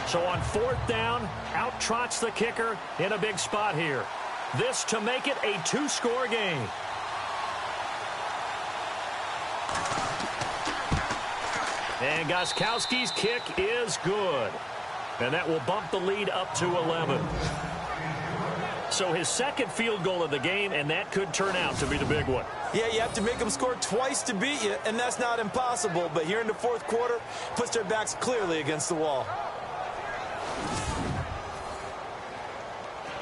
A: So on 4th down, out trots the kicker in a big spot here. This to make it a 2-score game. And Gostkowski's kick is good. And that will bump the lead up to 11. So his 2nd field goal of the game, and that could turn out to be the big one.
C: Yeah, you have to make them score twice to beat you, and that's not impossible. But here in the 4th quarter, puts their backs clearly against the wall.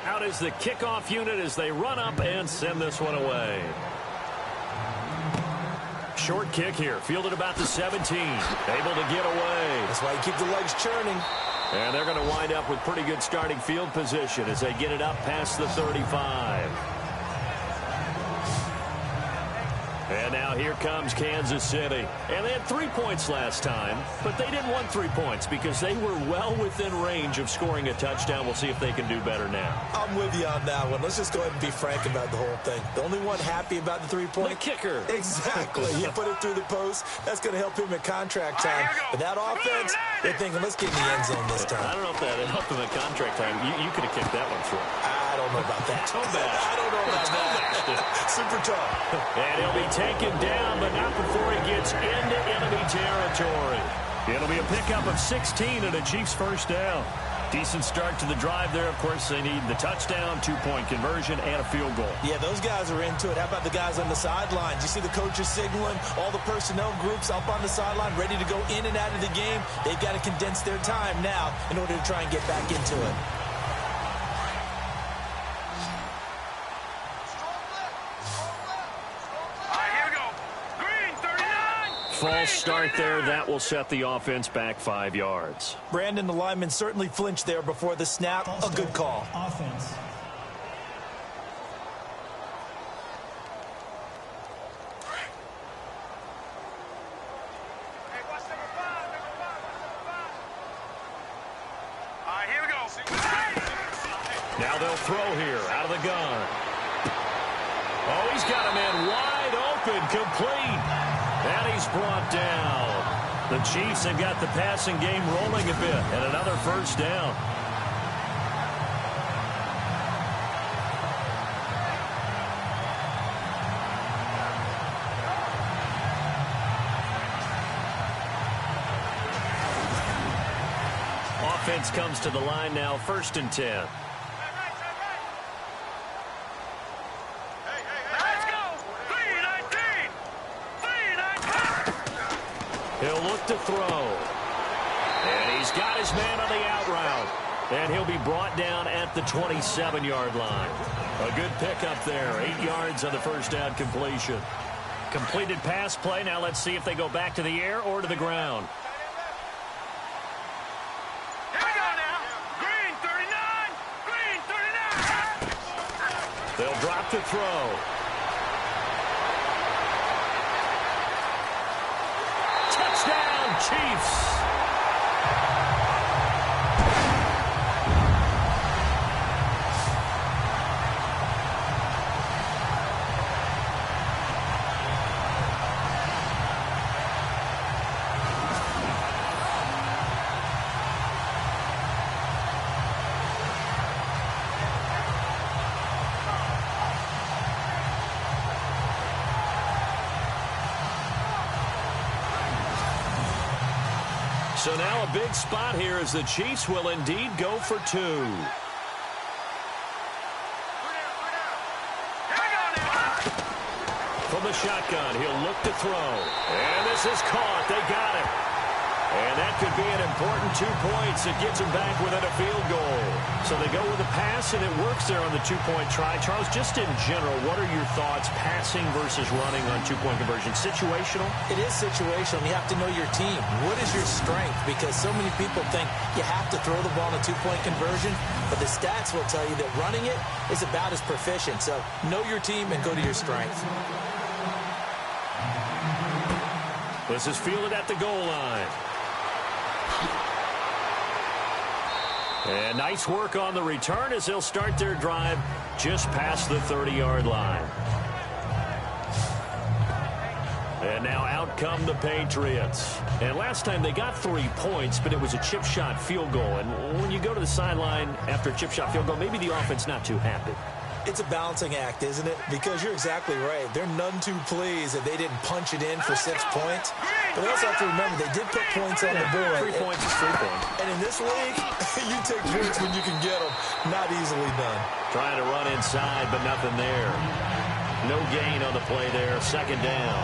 A: Out is the kickoff unit as they run up and send this one away. Short kick here, fielded about the 17. Able to get away.
C: That's why you keep the legs churning.
A: And they're going to wind up with pretty good starting field position as they get it up past the 35. And now here comes Kansas City. And they had 3 points last time, but they didn't want 3 points because they were well within range of scoring a touchdown. We'll see if they can do better now.
C: I'm with you on that one. Let's just go ahead and be frank about the whole thing. The only one happy about the 3-point?
A: The kicker.
C: Exactly. You put it through the post. That's going to help him at contract time. But that offense, they're thinking, let's get in the end zone this time.
A: I don't know if that helped him at contract time. You could have kicked that one through.
C: I don't know about that.
A: I
C: don't know about that. Super tough.
A: And he'll be taken down, but not before he gets into enemy territory. It'll be a pickup of 16 and a Chiefs 1st down. Decent start to the drive there. Of course, they need the touchdown, 2-point conversion, and a field goal.
C: Yeah, those guys are into it. How about the guys on the sidelines? You see the coaches signaling, all the personnel groups up on the sideline, ready to go in and out of the game. They've got to condense their time now in order to try and get back into it.
A: false start there. That will set the offense back 5 yards.
C: Brandon, the lineman certainly flinched there before the snap. A good call.
E: Offense.
A: Now they'll throw here out of the gun. Oh, he's got a man wide open, complete. And he's brought down. The Chiefs have got the passing game rolling a bit, and another first down. Offense comes to the line now, 1st and 10. He'll look to throw. And he's got his man on the out route. And he'll be brought down at the 27-yard line. A good pickup there. 8 yards on the first down completion. Completed pass play. Now let's see if they go back to the air or to the ground.
B: Here we go now. Green 39. Green 39.
A: They'll drop to throw. Touchdown, Chiefs. So now a big spot here as the Chiefs will indeed go for 2. From the shotgun, he'll look to throw. And this is caught. They got it. And that could be an important 2 points. It gets them back within a field goal. So they go with a pass, and it works there on the 2-point try. Charles, just in general, what are your thoughts passing versus running on 2-point conversion? Situational?
C: It is situational. You have to know your team. What is your strength? Because so many people think you have to throw the ball in a 2-point conversion, but the stats will tell you that running it is about as proficient. So know your team and go to your strength.
A: This is fielded at the goal line. And nice work on the return as they'll start their drive just past the 30-yard line. And now out come the Patriots. And last time they got 3 points, but it was a chip shot field goal. And when you go to the sideline after a chip shot field goal, maybe the offense not too happy.
C: It's a balancing act, isn't it? Because you're exactly right. They're none too pleased that they didn't punch it in for 6 points. But they also have to remember they did put points on the board.
A: 3 points is 3 points.
C: And in this league, you take points when you can get them. Not easily done.
A: Trying to run inside, but nothing there. No gain on the play there. 2nd down.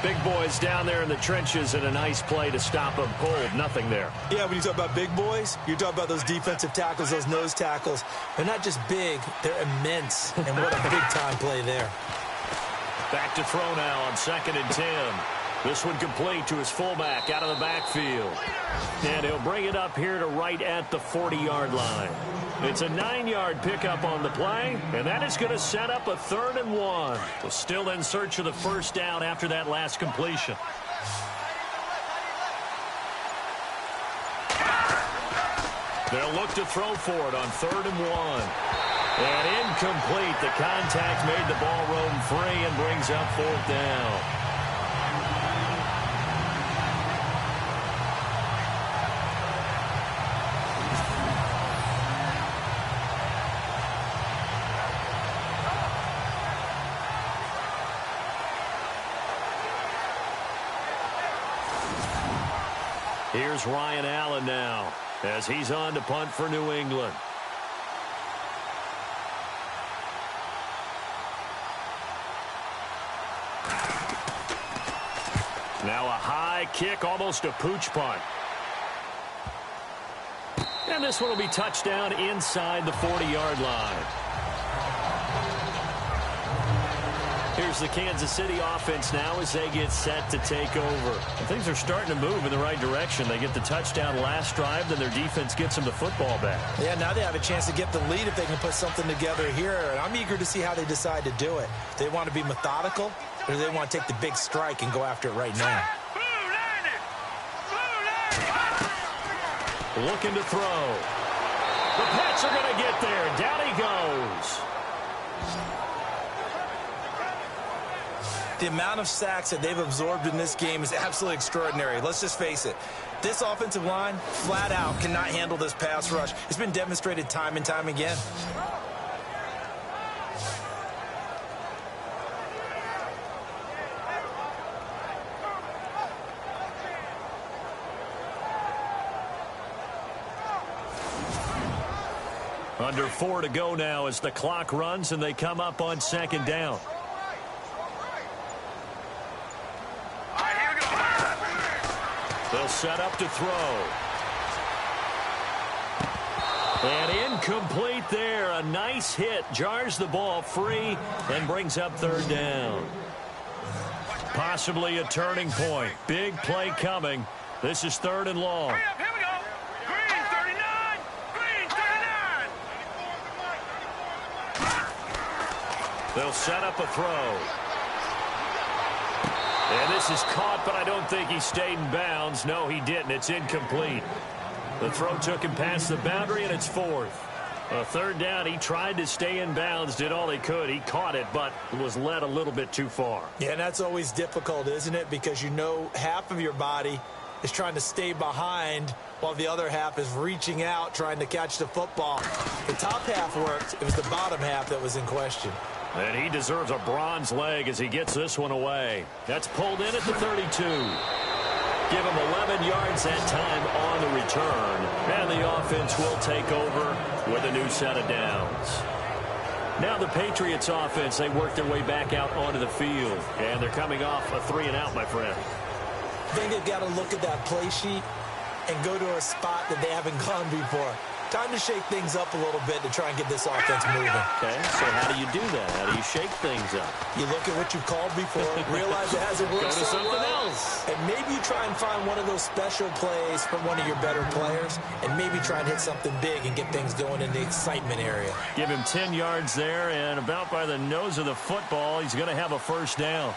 A: Big boys down there in the trenches and a nice play to stop them cold. Nothing there.
C: Yeah, when you talk about big boys, you're talking about those defensive tackles, those nose tackles. They're not just big, they're immense. And what a big-time play there.
A: Back to throw now on 2nd and 10. This one complete to his fullback out of the backfield. And he'll bring it up here to right at the 40-yard line. It's a 9-yard pickup on the play, and that is going to set up a 3rd and 1. So still in search of the first down after that last completion. They'll look to throw for it on 3rd and 1. And incomplete. The contact made the ball roam free and brings up 4th down. Here's Ryan Allen now as he's on to punt for New England. Now a high kick, almost a pooch punt. And this one will be touchdown inside the 40-yard line. Here's the Kansas City offense now as they get set to take over. And things are starting to move in the right direction. They get the touchdown last drive, then their defense gets them the football back.
C: Yeah, now they have a chance to get the lead if they can put something together here. And I'm eager to see how they decide to do it. Do they want to be methodical, or do they want to take the big strike and go after it right now?
A: Looking to throw. The Pats are going to get there. Down he goes.
C: The amount of sacks that they've absorbed in this game is absolutely extraordinary. Let's just face it. This offensive line, flat out, cannot handle this pass rush. It's been demonstrated time and time again.
A: Under 4 to go now as the clock runs and they come up on second down. They'll set up to throw. And incomplete there. A nice hit. Jars the ball free and brings up third down. Possibly a turning point. Big play coming. This is 3rd and long.
B: Here we go. Green 39. Green 39.
A: They'll set up a throw. And this is caught, but I don't think he stayed in bounds. No, he didn't. It's incomplete. The throw took him past the boundary, and it's 4th. A 3rd down, he tried to stay in bounds, did all he could. He caught it, but was led a little bit too far.
C: Yeah, and that's always difficult, isn't it? Because you know half of your body is trying to stay behind while the other half is reaching out, trying to catch the football. The top half worked. It was the bottom half that was in question.
A: And he deserves a bronze leg as he gets this one away. That's pulled in at the 32. Give him 11 yards that time on the return. And the offense will take over with a new set of downs. Now the Patriots offense, they work their way back out onto the field. And they're coming off a 3-and-out, my friend.
C: I think they've got to look at that play sheet and go to a spot that they haven't gone before. Time to shake things up a little bit to try and get this offense moving.
A: Okay, so how do you do that? How do you shake things up?
C: You look at what you've called before, realize it hasn't worked
A: Go to
C: so
A: something
C: well,
A: else.
C: and maybe you try and find one of those special plays from one of your better players, and maybe try and hit something big and get things going in the excitement area.
A: Give him 10 yards there, and about by the nose of the football, he's going to have a 1st down.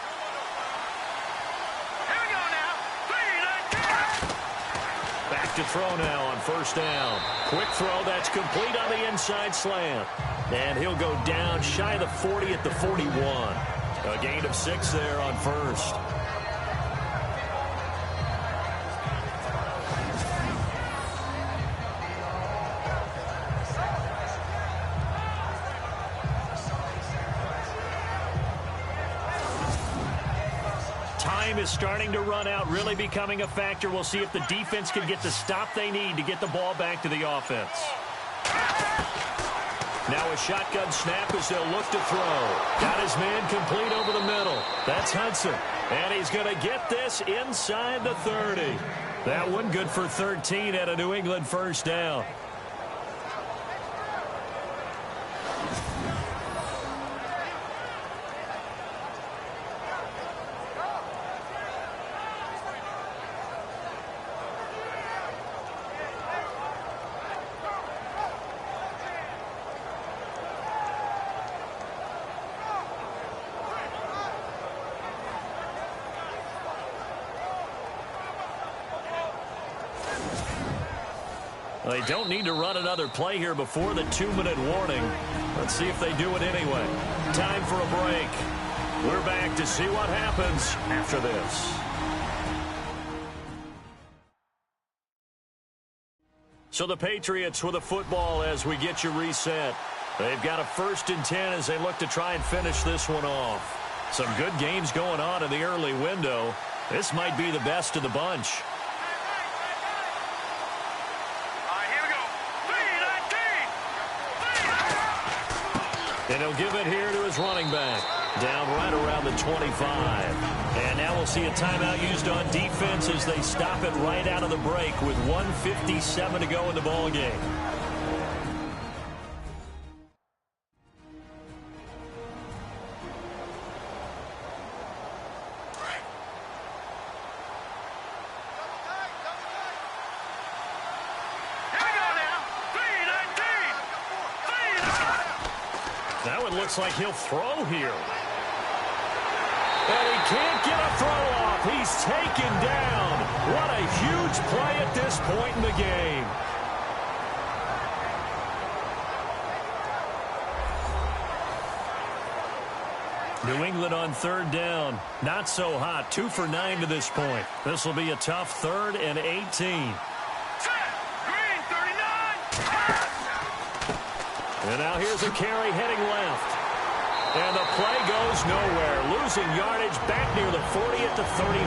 A: Back to throw now on 1st down. Quick throw, that's complete on the inside slant. And he'll go down shy of the 40 at the 41. A gain of 6 there on 1st. Time is starting to run out, really becoming a factor. We'll see if the defense can get the stop they need to get the ball back to the offense. Now a shotgun snap as they'll look to throw. Got his man complete over the middle. That's Hudson. And he's going to get this inside the 30. That one good for 13 at a New England 1st down. They don't need to run another play here before the 2-minute warning. Let's see if they do it anyway. Time for a break. We're back to see what happens after this. So the Patriots with a football as we get you reset. They've got a 1st and 10 as they look to try and finish this one off. Some good games going on in the early window. This might be the best of the bunch. And he'll give it here to his running back. Down right around the 25. And now we'll see a timeout used on defense as they stop it right out of the break with 1:57 to go in the ballgame. looks like he'll throw here. And he can't get a throw off. He's taken down. What a huge play at this point in the game. New England on third down. Not so hot. 2 for 9 to this point. This will be a tough 3rd and 18. And now here's a carry heading left. And the play goes nowhere. Losing yardage back near the 40 at the 39.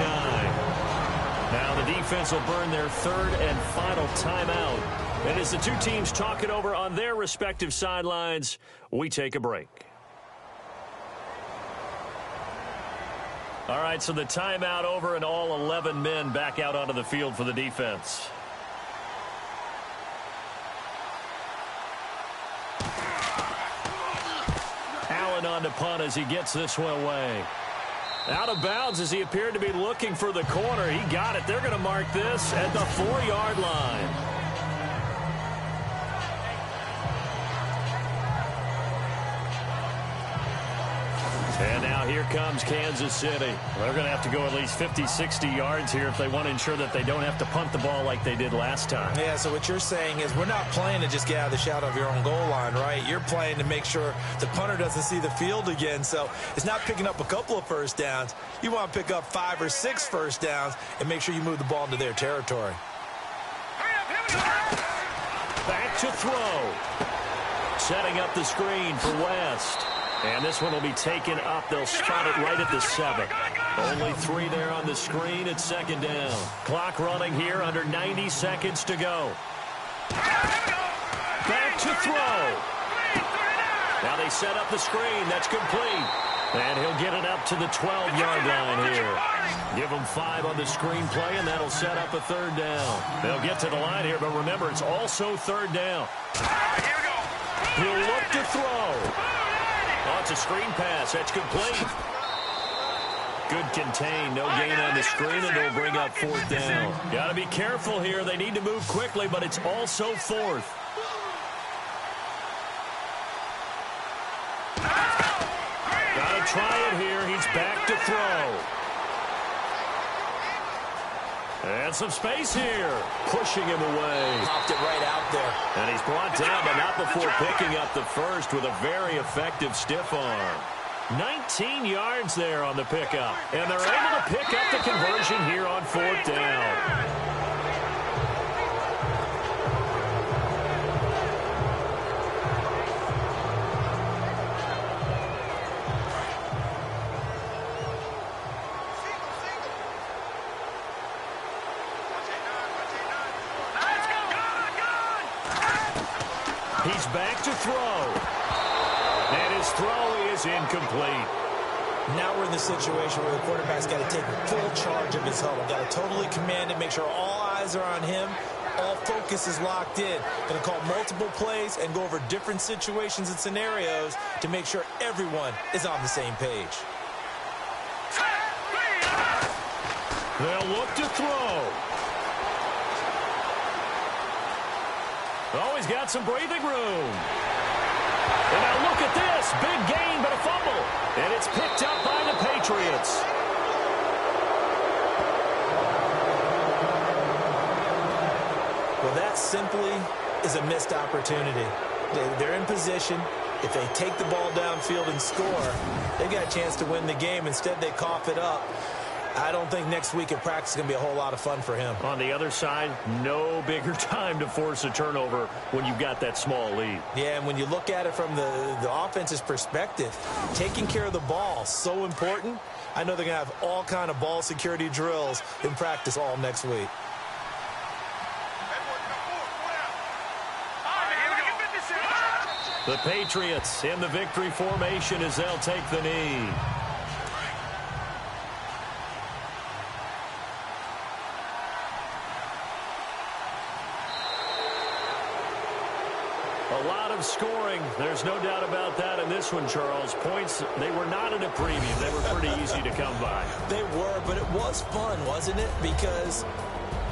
A: Now the defense will burn their 3rd and final timeout. And as the two teams talk it over on their respective sidelines, we take a break. All right, so the timeout over and all 11 men back out onto the field for the defense. Allen on to punt as he gets this one away. Out of bounds as he appeared to be looking for the corner. He got it. They're going to mark this at the 4-yard line. And now here comes Kansas City. They're going to have to go at least 50, 60 yards here if they want to ensure that they don't have to punt the ball like they did last time.
C: Yeah, so what you're saying is we're not playing to just get out of the shadow of your own goal line, right? You're playing to make sure the punter doesn't see the field again. So it's not picking up a couple of first downs. You want to pick up 5 or 6 first downs and make sure you move the ball into their territory.
A: Back to throw. Setting up the screen for West. And this one will be taken up. They'll spot it right at the 7. Only 3 there on the screen. It's 2nd down. Clock running here, under 90 seconds to go. Back to throw. Now they set up the screen. That's complete. And he'll get it up to the 12-yard line here. Give them 5 on the screen play, and that'll set up a 3rd down. They'll get to the line here, but remember, it's also 3rd down. He'll look to throw. Oh, it's a screen pass. That's complete. Good contain. No gain on the screen, and they'll bring up 4th down. Got to be careful here. They need to move quickly, but it's also 4th. Got to try it here. He's back to throw. And some space here. Pushing him away.
C: Popped it right out there.
A: And he's brought down, but not before picking up the first with a very effective stiff arm. 19 yards there on the pickup. And they're able to pick up the conversion here on 4th down. He's back to throw. And his throw is incomplete.
C: Now we're in the situation where the quarterback's got to take full charge of his huddle. Got to totally command it, make sure all eyes are on him. All focus is locked in. Going to call multiple plays and go over different situations and scenarios to make sure everyone is on the same page.
A: They'll look to throw. Oh, he's got some breathing room. And now look at this. Big gain, but a fumble. And it's picked up by the Patriots.
C: Well, that simply is a missed opportunity. They're in position. If they take the ball downfield and score, they've got a chance to win the game. Instead, they cough it up. I don't think next week in practice is going to be a whole lot of fun for him.
A: On the other side, no bigger time to force a turnover when you've got that small lead.
C: Yeah, and when you look at it from the offense's perspective, taking care of the ball, so important. I know they're going to have all kind of ball security drills in practice all next week.
A: The Patriots in the victory formation as they'll take the knee. A lot of scoring. There's no doubt about that in this one, Charles. Points, they were not in a preview. They were pretty easy to come by.
C: They were, but it was fun, wasn't it? Because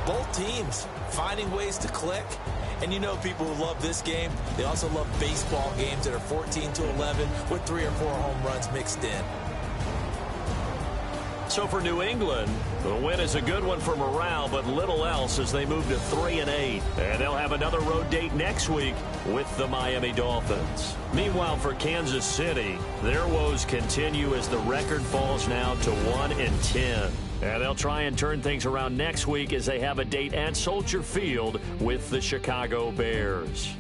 C: both teams finding ways to click And you know people who love this game, they also love baseball games that are 14-11 with 3 or 4 home runs mixed in.
A: So for New England, the win is a good one for morale, but little else as they move to 3-8. And they'll have another road date next week with the Miami Dolphins. Meanwhile, for Kansas City, their woes continue as the record falls now to 1-10. And they'll try and turn things around next week as they have a date at Soldier Field with the Chicago Bears.